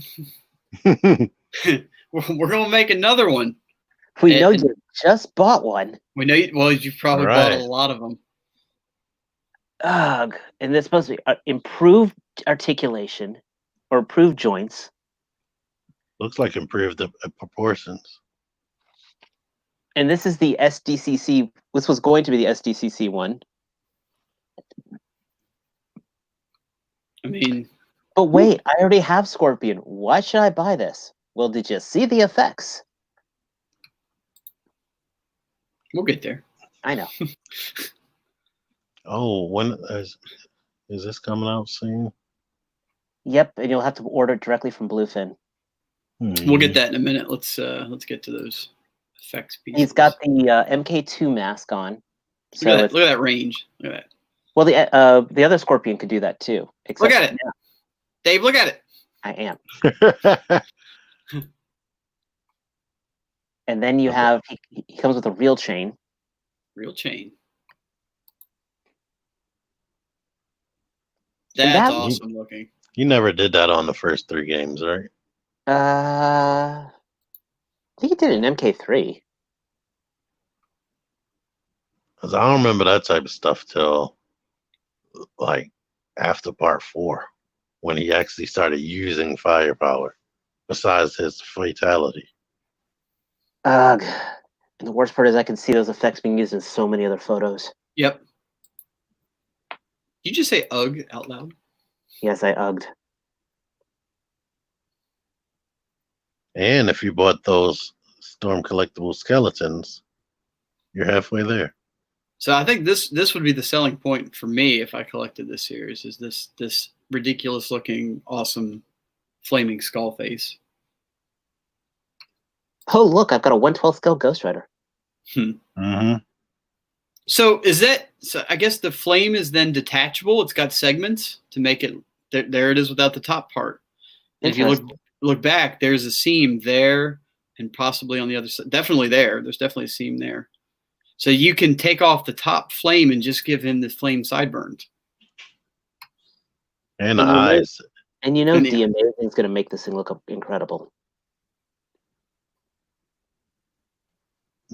S2: We're going to make another one.
S1: We know you just bought one.
S2: We know you've probably bought a lot of them.
S1: Ugh. And it's supposed to be improved articulation or improved joints.
S3: Looks like improved proportions.
S1: And this is the SDCC. This was going to be the SDCC one.
S2: I mean...
S1: But wait, I already have Scorpion. Why should I buy this? Well, did you see the effects?
S2: We'll get there.
S1: I know.
S3: Oh, when is this coming out soon?
S1: Yep, and you'll have to order it directly from Bluefin.
S2: We'll get that in a minute. Let's get to those effects pieces.
S1: He's got the MK2 mask on. So
S2: look at that range. Look at that.
S1: Well, the other Scorpion could do that too.
S2: Look at it, Dave. Look at it.
S1: I am. And then you have he comes with a real chain.
S2: Real chain. That's awesome looking.
S3: You never did that on the first 3 games, right?
S1: I think he did it in MK3.
S3: Because I don't remember that type of stuff till like after part 4, when he actually started using firepower besides his fatality.
S1: Ugh. And the worst part is I can see those effects being used in so many other photos.
S2: Yep. You just say "ugh" out loud?
S1: Yes, I ugged.
S3: And if you bought those Storm Collectible skeletons, you're halfway there.
S2: So I think this would be the selling point for me if I collected this series, is this ridiculous looking, awesome, flaming skull face.
S1: Oh, look, I've got a 112 scale Ghost Rider.
S2: So I guess the flame is then detachable. It's got segments to make it, there it is without the top part. And if you look back, there's a seam there and possibly on the other side. Definitely there. There's definitely a seam there. So you can take off the top flame and just give him the flame sideburns.
S3: And the eyes.
S1: And you know the Amazing is going to make this thing look incredible.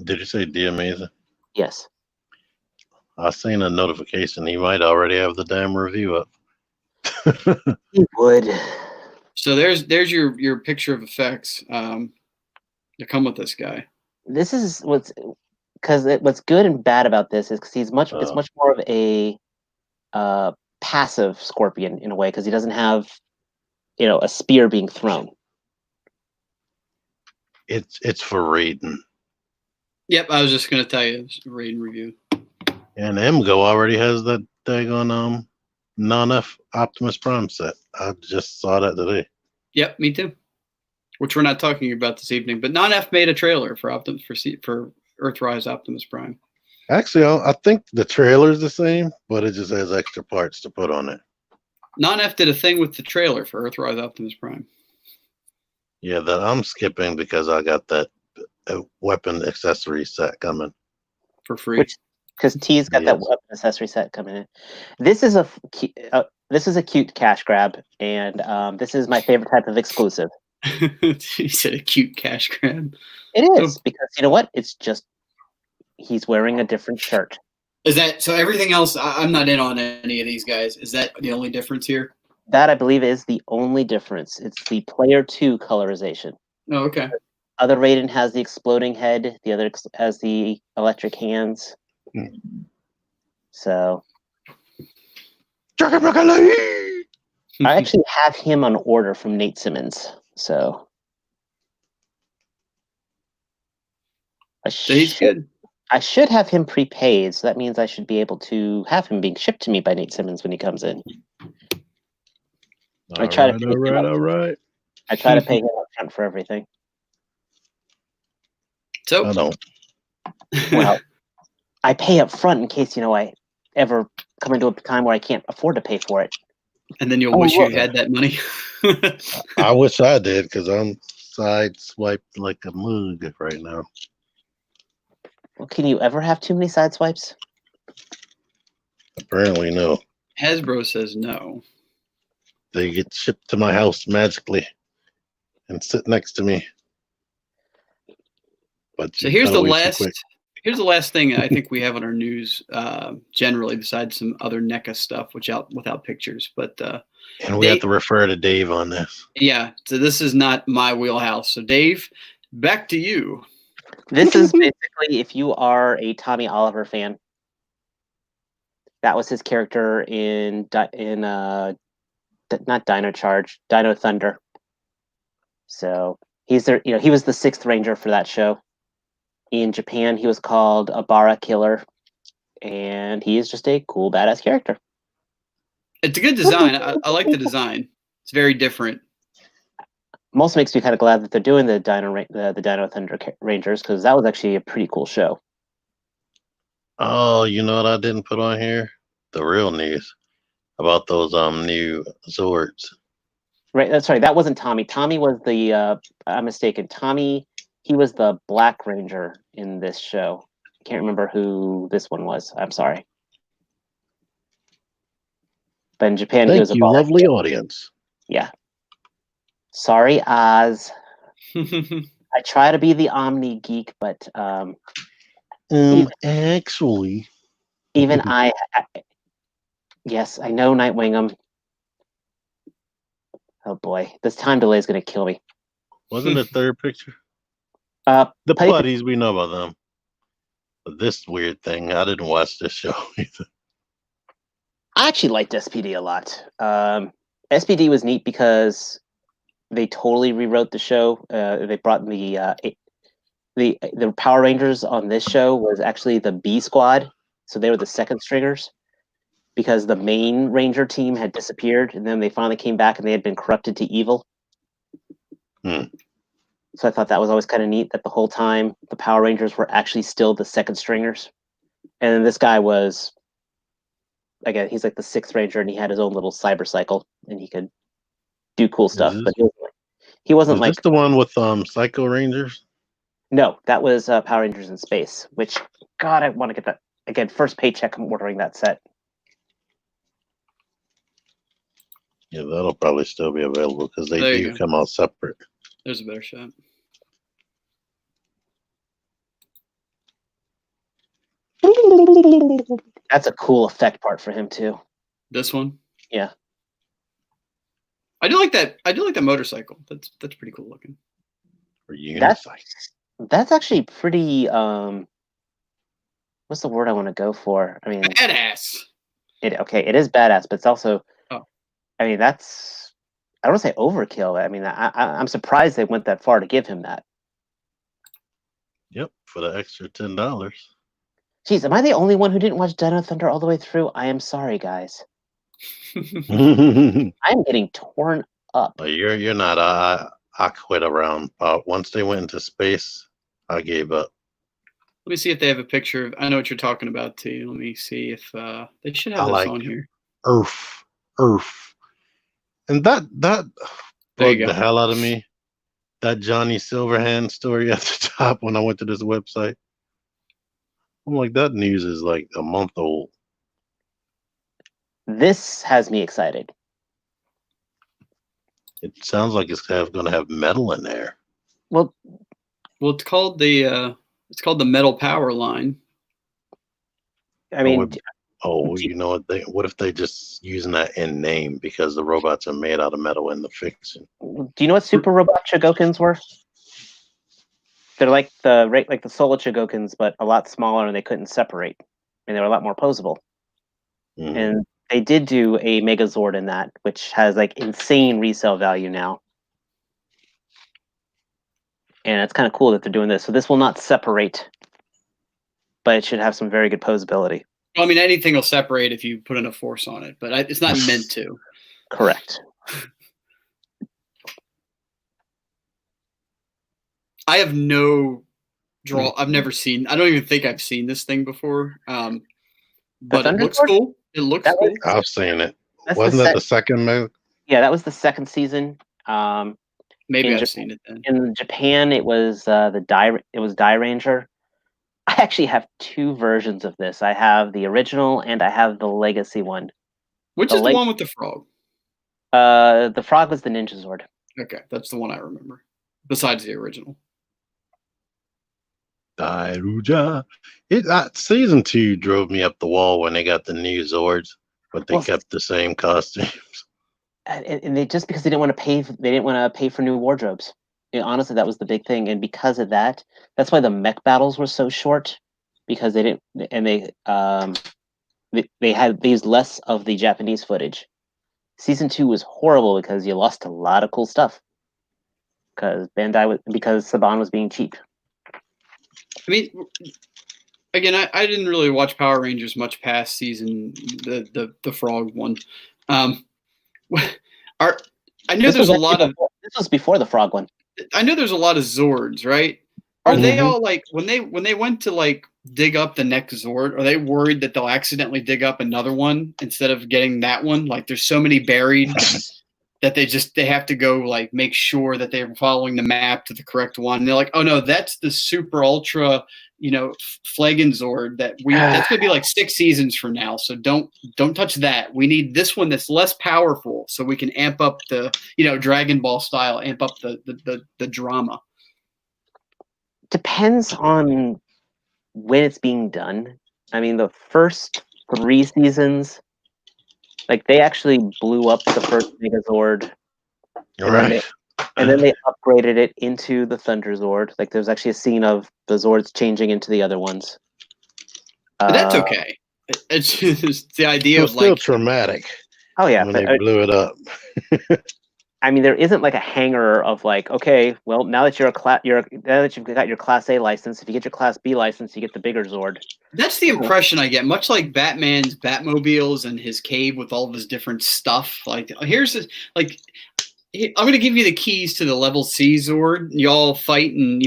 S3: Did you say D Amazing?
S1: Yes.
S3: I seen a notification. He might already have the damn review up.
S1: He would.
S2: So there's your picture of effects that come with this guy.
S1: This is what's good and bad about this is because it's much more of a passive Scorpion in a way, because he doesn't have a spear being thrown.
S3: It's for reading.
S2: Yep, I was just gonna tell you, it's a rating review.
S3: And MGO already has that daggone non-F Optimus Prime set. I just saw that today.
S2: Yep, me too. Which we're not talking about this evening, but non-F made a trailer for Earthrise Optimus Prime.
S3: Actually, I think the trailer's the same, but it just has extra parts to put on it.
S2: Non-F did a thing with the trailer for Earthrise Optimus Prime.
S3: Yeah, that I'm skipping because I got that weapon accessory set coming.
S2: For free.
S1: Because T's got that
S3: Yes.
S1: weapon accessory set coming in. This is a cute cash grab, and this is my favorite type of exclusive.
S2: He said a cute cash grab.
S1: It is because you know what? It's just he's wearing a different shirt.
S2: Is that so? Everything else, I'm not in on any of these guys. Is that the only difference here?
S1: That I believe is the only difference. It's the Player 2 colorization.
S2: Oh, okay.
S1: Other Raiden has the exploding head. The other has the electric hands. So I actually have him on order from Nate Simmons. So
S2: He's good.
S1: I should have him prepaid, so that means I should be able to have him being shipped to me by Nate Simmons when he comes in.
S3: All right.
S1: I try to pay him up front for everything.
S2: So
S3: I don't.
S1: Well, I pay up front in case I ever come into a time where I can't afford to pay for it.
S2: And then you'll wish you had that money.
S3: I wish I did because I'm sideswiped like a mug right now.
S1: Well, can you ever have too many side swipes?
S3: Apparently, no.
S2: Hasbro says no.
S3: They get shipped to my house magically and sit next to me. But
S2: So here's the last thing I think we have on our news generally, besides some other NECA stuff, without pictures. But
S3: and we have to refer to Dave on this.
S2: Yeah, so this is not my wheelhouse. So Dave, back to you.
S1: This is basically if you are a Tommy Oliver fan. That was his character in not Dino Charge, Dino Thunder. So he's there. He was the 6th Ranger for that show. In Japan, he was called Abara Killer, and he is just a cool, badass character.
S2: It's a good design. I like the design. It's very different.
S1: Also makes me kind of glad that they're doing the Dino Thunder Rangers, because that was actually a pretty cool show.
S3: Oh, you know what I didn't put on here? The real news about those new Zords.
S1: Right. That's right. That wasn't Tommy. Tommy was the. I'm mistaken. Tommy. He was the Black Ranger in this show. I can't remember who this one was. I'm sorry. But in Japan, he was a
S3: lovely audience.
S1: Yeah. Sorry, Oz. I try to be the Omni geek, but
S3: actually,
S1: even I yes, I know Nightwingham. Oh boy, this time delay is going to kill me.
S3: Wasn't the third picture? The Putties, we know about them. But this weird thing, I didn't watch this show either.
S1: I actually liked SPD a lot. SPD was neat because they totally rewrote the show. They brought the Power Rangers on this show was actually the B Squad, so they were the second stringers because the main Ranger team had disappeared, and then they finally came back and they had been corrupted to evil. So I thought that was always kind of neat that the whole time the Power Rangers were actually still the second stringers. And then this guy was, again, he's like the 6th Ranger, and he had his own little cyber cycle, and he could do cool stuff. But he wasn't like
S3: this the one with Psycho Rangers?
S1: No, that was Power Rangers in Space, which, God, I want to get that. Again, first paycheck, I'm ordering that set.
S3: Yeah, that'll probably still be available because they do come out separate.
S2: There's a better shot.
S1: That's a cool effect part for him too.
S2: This one?
S1: Yeah.
S2: I do like that. I do like the motorcycle. That's pretty cool looking.
S1: That's actually pretty what's the word I want to go for? I mean,
S2: badass.
S1: It is badass, but it's also I mean, that's I don't want to say overkill. I mean, I'm surprised they went that far to give him that.
S3: Yep, for the extra $10.
S1: Jeez, am I the only one who didn't watch Dino Thunder all the way through? I am sorry, guys. I'm getting torn up.
S3: You're not. I quit around. Once they went into space, I gave up.
S2: Let me see if they have a picture of. I know what you're talking about too. Let me see if they should have
S3: I
S2: this
S3: like
S2: on here.
S3: Earth, and that
S2: There you
S3: bugged the
S2: go.
S3: hell out of me. That Johnny Silverhand story at the top when I went to this website. I'm like, that news is like a month old.
S1: This has me excited.
S3: It sounds like it's going to have metal in there.
S1: Well,
S2: it's called the Metal Power line.
S1: I mean,
S3: you know what? What if they just using that in name because the robots are made out of metal in the fiction?
S1: do you know what Super Robot Chigokins were? They're like the Solar Chigokins, but a lot smaller, and they couldn't separate, and they were a lot more posable.
S3: Mhm.
S1: And they did do a Megazord in that, which has like insane resale value now. And it's kind of cool that they're doing this. So this will not separate, but it should have some very good posability.
S2: Well, I mean, anything will separate if you put enough force on it, but it's not meant to.
S1: Correct.
S2: I have no draw. I've never seen. I don't even think I've seen this thing before. But it looks
S1: Thundersword?
S2: cool. It looks cool.
S3: I've seen it.
S1: That's
S3: Wasn't that the second move?
S1: Yeah, that was the second season.
S2: Maybe
S1: in
S2: I've seen it then.
S1: In Japan, it was Die Ranger. I actually have two versions of this. I have the original and I have the Legacy one.
S2: Which is the one with the frog?
S1: The frog was the Ninja Zord.
S2: Okay, that's the one I remember. Besides the original.
S3: Dairuja. Season 2 drove me up the wall when they got the new Zords, but they kept the same costumes.
S1: And they just because they didn't want to pay for new wardrobes. Honestly, that was the big thing, and because of that, that's why the mech battles were so short, because they didn't, and they had these less of the Japanese footage. Season 2 was horrible because you lost a lot of cool stuff because Saban was being cheap.
S2: I mean, again, I didn't really watch Power Rangers much past season the frog one. I know there's a lot of.
S1: This was before the frog one.
S2: I know there's a lot of Zords, right? Are they all like when they went to like dig up the next Zord? Are they worried that they'll accidentally dig up another one instead of getting that one? Like there's so many buried that they have to go like make sure that they're following the map to the correct one. And they're like, oh no, that's the super ultra, Flagon Zord that's gonna be like 6 seasons from now. So don't touch that. We need this one that's less powerful so we can amp up the Dragon Ball style, amp up the drama.
S1: Depends on when it's being done. I mean, the first 3 seasons, like they actually blew up the first Megazord, and then they upgraded it into the Thunder Zord. Like there's actually a scene of the Zords changing into the other ones.
S2: But that's okay. It's just the idea of
S3: still traumatic.
S1: Oh yeah,
S3: when they blew it up.
S1: I mean, there isn't like a hanger of like, okay, well, now that you've got your Class A license, if you get your Class B license, you get the bigger Zord.
S2: That's the impression I get. Much like Batman's Batmobiles and his cave with all of his different stuff. Like, here's this. Like, I'm going to give you the keys to the level C Zord. Y'all fight and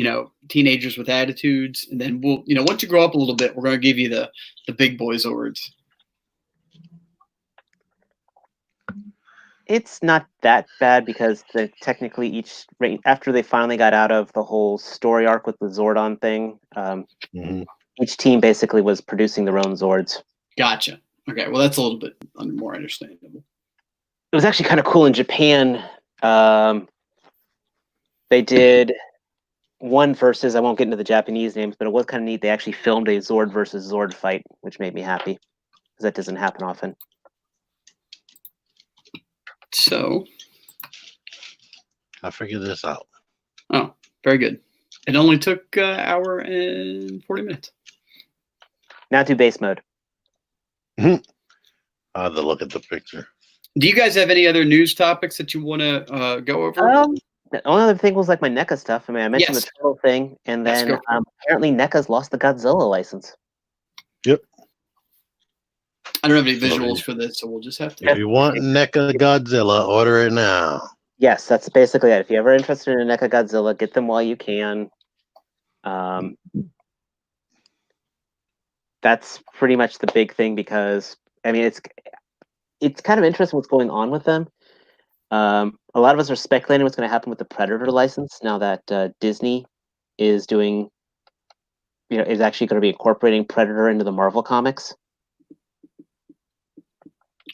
S2: teenagers with attitudes, and then we'll once you grow up a little bit, we're going to give you the big boy Zords.
S1: It's not that bad because technically after they finally got out of the whole story arc with the Zordon thing, each team basically was producing their own Zords.
S2: Gotcha. Okay, well that's a little bit more understandable.
S1: It was actually kind of cool in Japan. They did one versus, I won't get into the Japanese names, but it was kind of neat. They actually filmed a Zord versus Zord fight, which made me happy because that doesn't happen often.
S2: So,
S3: I figured this out.
S2: Oh, very good. It only took an hour and 40 minutes.
S1: Now to base mode.
S3: I had to look at the picture.
S2: Do you guys have any other news topics that you want to go over?
S1: The only other thing was like my NECA stuff. I mean, I mentioned the turtle thing, and then apparently NECA's lost the Godzilla license.
S3: Yep.
S2: I don't have any visuals for this, so we'll just have to.
S3: If you want NECA Godzilla, order it now.
S1: Yes, that's basically it. If you're ever interested in a NECA Godzilla, get them while you can. that's pretty much the big thing because I mean it's kind of interesting what's going on with them. A lot of us are speculating what's going to happen with the Predator license now that Disney is doing, is actually going to be incorporating Predator into the Marvel comics.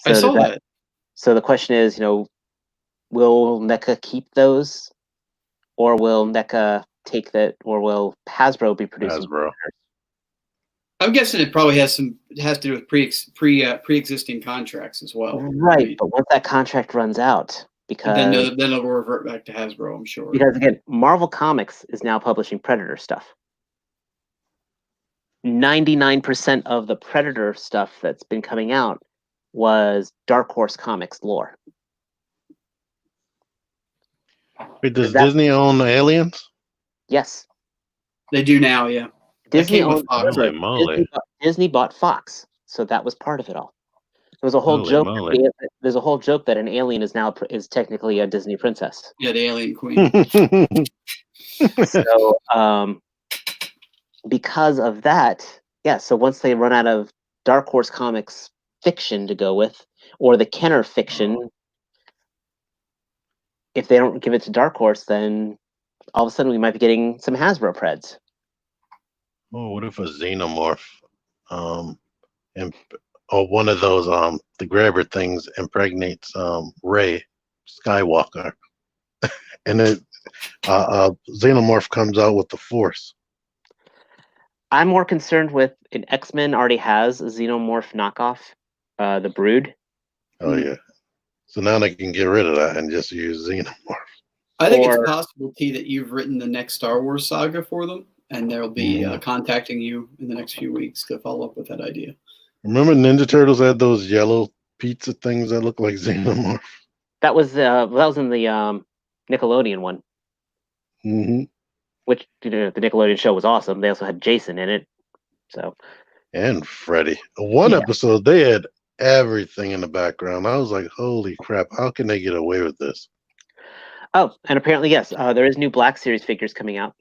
S2: I saw that.
S1: So the question is, will NECA keep those, or will NECA take that, or will Hasbro be producing?
S3: Hasbro.
S2: I'm guessing it probably has to do with pre-existing contracts as well.
S1: Right,
S2: I mean,
S1: but once that contract runs out, because
S2: then it'll revert back to Hasbro, I'm sure.
S1: Because again, Marvel Comics is now publishing Predator stuff. 99% of the Predator stuff that's been coming out was Dark Horse Comics lore.
S3: Wait, does Disney own the Aliens?
S1: Yes.
S2: They do now, yeah.
S1: Disney
S2: owns Fox.
S3: Holy moly.
S1: Disney bought Fox, so that was part of it all. There was a whole joke. There's a whole joke that an alien is technically a Disney princess.
S2: Yeah, the alien queen.
S1: So, because of that, yeah. So once they run out of Dark Horse Comics fiction to go with, or the Kenner fiction, if they don't give it to Dark Horse, then all of a sudden we might be getting some Hasbro Preds.
S3: Oh, what if a xenomorph, one of those the grabber things impregnates Rey Skywalker, and it xenomorph comes out with the Force.
S1: I'm more concerned with an X-Men already has a xenomorph knockoff, the Brood.
S3: Oh yeah, so now they can get rid of that and just use xenomorph.
S2: I think it's possible, T, that you've written the next Star Wars saga for them, and they'll be contacting you in the next few weeks to follow up with that idea.
S3: Remember Ninja Turtles had those yellow pizza things that look like xenomorph?
S1: That was in the Nickelodeon one.
S3: Mm-hmm.
S1: Which the Nickelodeon show was awesome. They also had Jason in it.
S3: And Freddy. One episode they had everything in the background. I was like, holy crap, how can they get away with this?
S1: Oh, and apparently, yes, there is new Black Series figures coming out.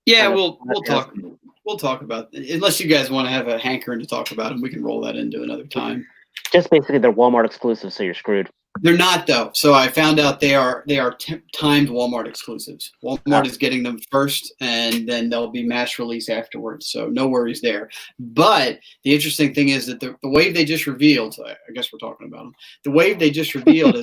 S2: Yeah, we'll talk. We'll talk about it. Unless you guys want to have a hankering to talk about them, we can roll that into another time.
S1: Just basically, they're Walmart exclusives, so you're screwed.
S2: They're not though. So I found out they are timed Walmart exclusives. Walmart is getting them first, and then they'll be mass release afterwards. So no worries there. But the interesting thing is that the wave they just revealed. I guess we're talking about them. The wave they just revealed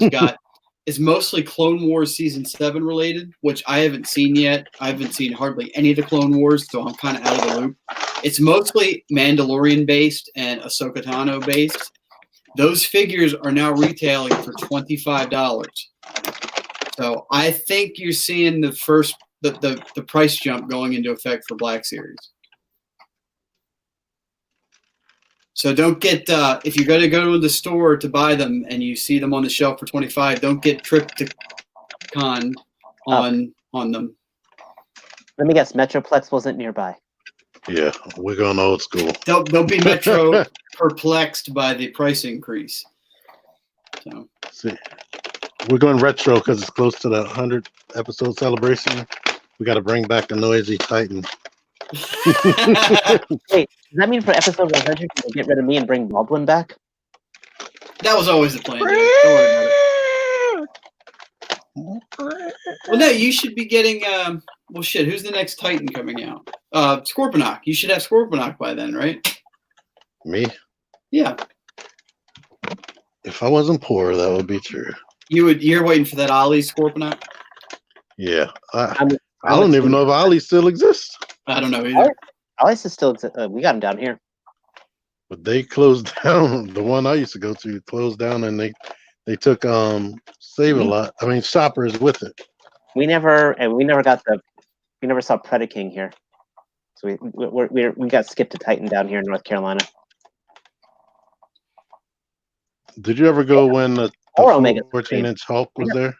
S2: is mostly Clone Wars Season 7 related, which I haven't seen yet. I haven't seen hardly any of the Clone Wars, so I'm kind of out of the loop. It's mostly Mandalorian based and Ahsoka Tano based. Those figures are now retailing for $25. So I think you're seeing the first the price jump going into effect for Black Series. So don't get if you're going to go to the store to buy them and you see them on the shelf for $25, don't get Triptychon on them.
S1: Let me guess, Metroplex wasn't nearby.
S3: Yeah, we're going old school.
S2: Don't be Metro perplexed by the price increase. So
S3: see, we're going retro because it's close to the 100th episode celebration. We got to bring back the noisy Titan.
S1: Wait, does that mean for episode 100 you'll get rid of me and bring Baldwin back?
S2: That was always the plan. Dude. Don't worry about it. Well, no, you should be getting. Well, shit. Who's the next Titan coming out? Scorponok. You should have Scorponok by then, right?
S3: Me?
S2: Yeah.
S3: If I wasn't poor, that would be true.
S2: You're waiting for that Ollie Scorponok?
S3: Yeah. I don't even know if Ollie still exists.
S2: I don't know either.
S1: Ollie's is still. We got him down here.
S3: But they closed down. The one I used to go to closed down, and they took Save-A-Lot. I mean, Shoppers with it.
S1: We never saw Predaking here. So we got skipped to Titan down here in North Carolina.
S3: Did you ever go when the 14-inch Hulk was there?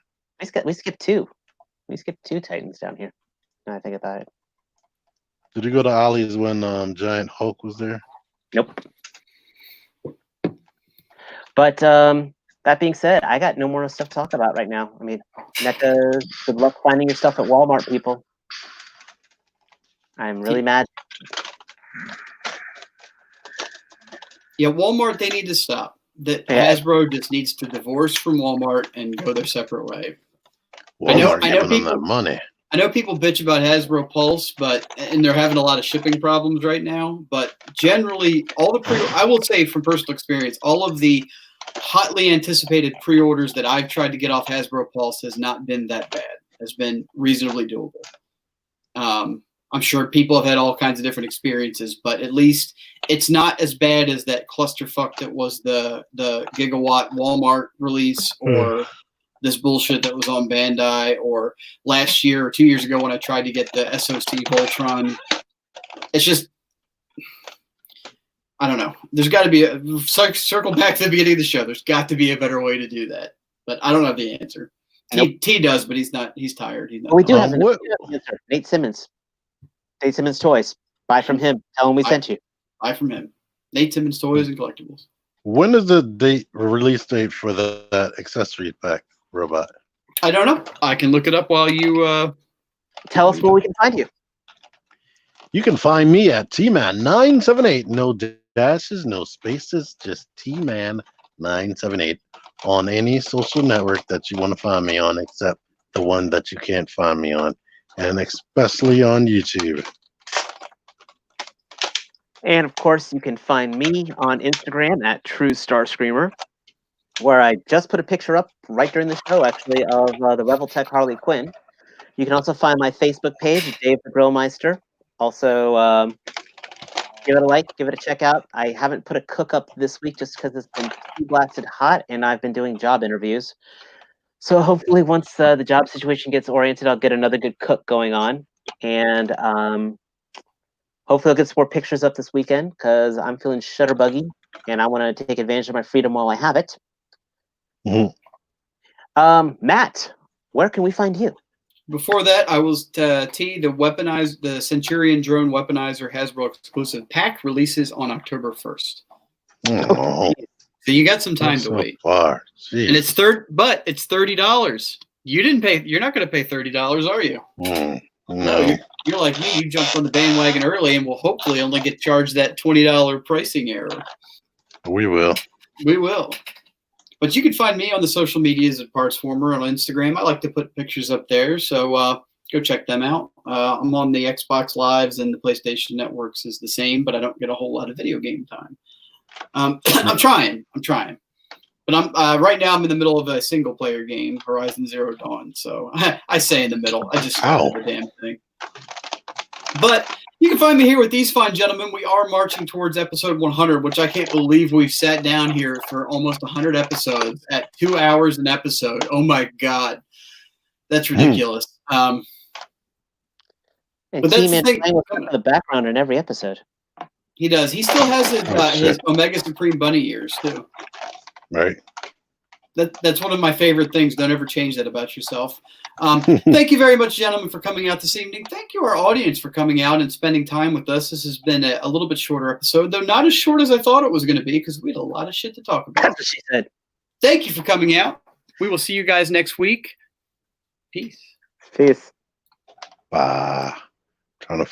S1: We skipped two. We skipped two Titans down here. Now I think about it.
S3: Did you go to Ollie's when Giant Hulk was there?
S1: Nope. But that being said, I got no more stuff to talk about right now. I mean, NECA, good luck finding your stuff at Walmart, people. I'm really mad.
S2: Yeah, Walmart, they need to stop. That Hasbro just needs to divorce from Walmart and go their separate way.
S3: Walmart
S2: I know
S3: giving them
S2: people-
S3: that money.
S2: I know people bitch about Hasbro Pulse, and they're having a lot of shipping problems right now. But generally, I will say from personal experience, all of the hotly anticipated pre-orders that I've tried to get off Hasbro Pulse has not been that bad. Has been reasonably doable. I'm sure people have had all kinds of different experiences, but at least it's not as bad as that clusterfuck that was the Gigawatt Walmart release, or this bullshit that was on Bandai, or last year or 2 years ago when I tried to get the SOC Voltron. It's just, I don't know. There's got to be circle back to the beginning of the show. There's got to be a better way to do that, but I don't have the answer. T does, but he's not. He's tired. He's not.
S1: We do have an answer. Nate Simmons. Nate Simmons Toys. Buy from him. Tell him we sent you.
S2: Buy from him. Nate Simmons Toys and Collectibles.
S3: When is the release date for that accessory pack robot?
S2: I don't know. I can look it up while you
S1: tell us where we can find you.
S3: You can find me at Tman978. No dashes, no spaces, just Tman978 on any social network that you want to find me on, except the one that you can't find me on, and especially on YouTube.
S1: And of course, you can find me on Instagram at True Star Screamer, where I just put a picture up right during the show, actually, of the Revel Tech Harley Quinn. You can also find my Facebook page, Dave the Grillmeister. Also, give it a like, give it a check out. I haven't put a cook up this week just because it's been too blasted hot, and I've been doing job interviews. So hopefully once the job situation gets oriented, I'll get another good cook going on. And hopefully I'll get some more pictures up this weekend because I'm feeling shutterbuggy, and I want to take advantage of my freedom while I have it. Matt, where can we find you?
S2: Before that, I was the Centurion drone weaponizer Hasbro exclusive pack releases on October 1st.
S3: Oh,
S2: so you got some time to wait.
S3: Far.
S2: And it's $30. You didn't pay. You're not going to pay $30, are you?
S3: No.
S2: You're like me. You jumped on the bandwagon early, and will hopefully only get charged that $20 pricing error.
S3: We will.
S2: We will. But you can find me on the social medias at Partsformer on Instagram. I like to put pictures up there, so go check them out. I'm on the Xbox Lives, and the PlayStation Networks is the same, but I don't get a whole lot of video game time. I'm trying. But I'm right now I'm in the middle of a single player game, Horizon Zero Dawn. So I say in the middle. I just started the damn thing. But you can find me here with these fine gentlemen. We are marching towards episode 100, which I can't believe we've sat down here for almost 100 episodes at 2 hours an episode. Oh my God. That's ridiculous.
S1: And
S2: but that's the thing.
S1: playing with the background in every episode.
S2: He does. He still has his Omega Supreme bunny ears too.
S3: Right.
S2: That's one of my favorite things. Don't ever change that about yourself. Thank you very much, gentlemen, for coming out this evening. Thank you, our audience, for coming out and spending time with us. This has been a little bit shorter episode, though not as short as I thought it was going to be, because we had a lot of shit to talk about.
S1: That's what she said.
S2: Thank you for coming out. We will see you guys next week. Peace.
S1: Peace.
S3: Trying to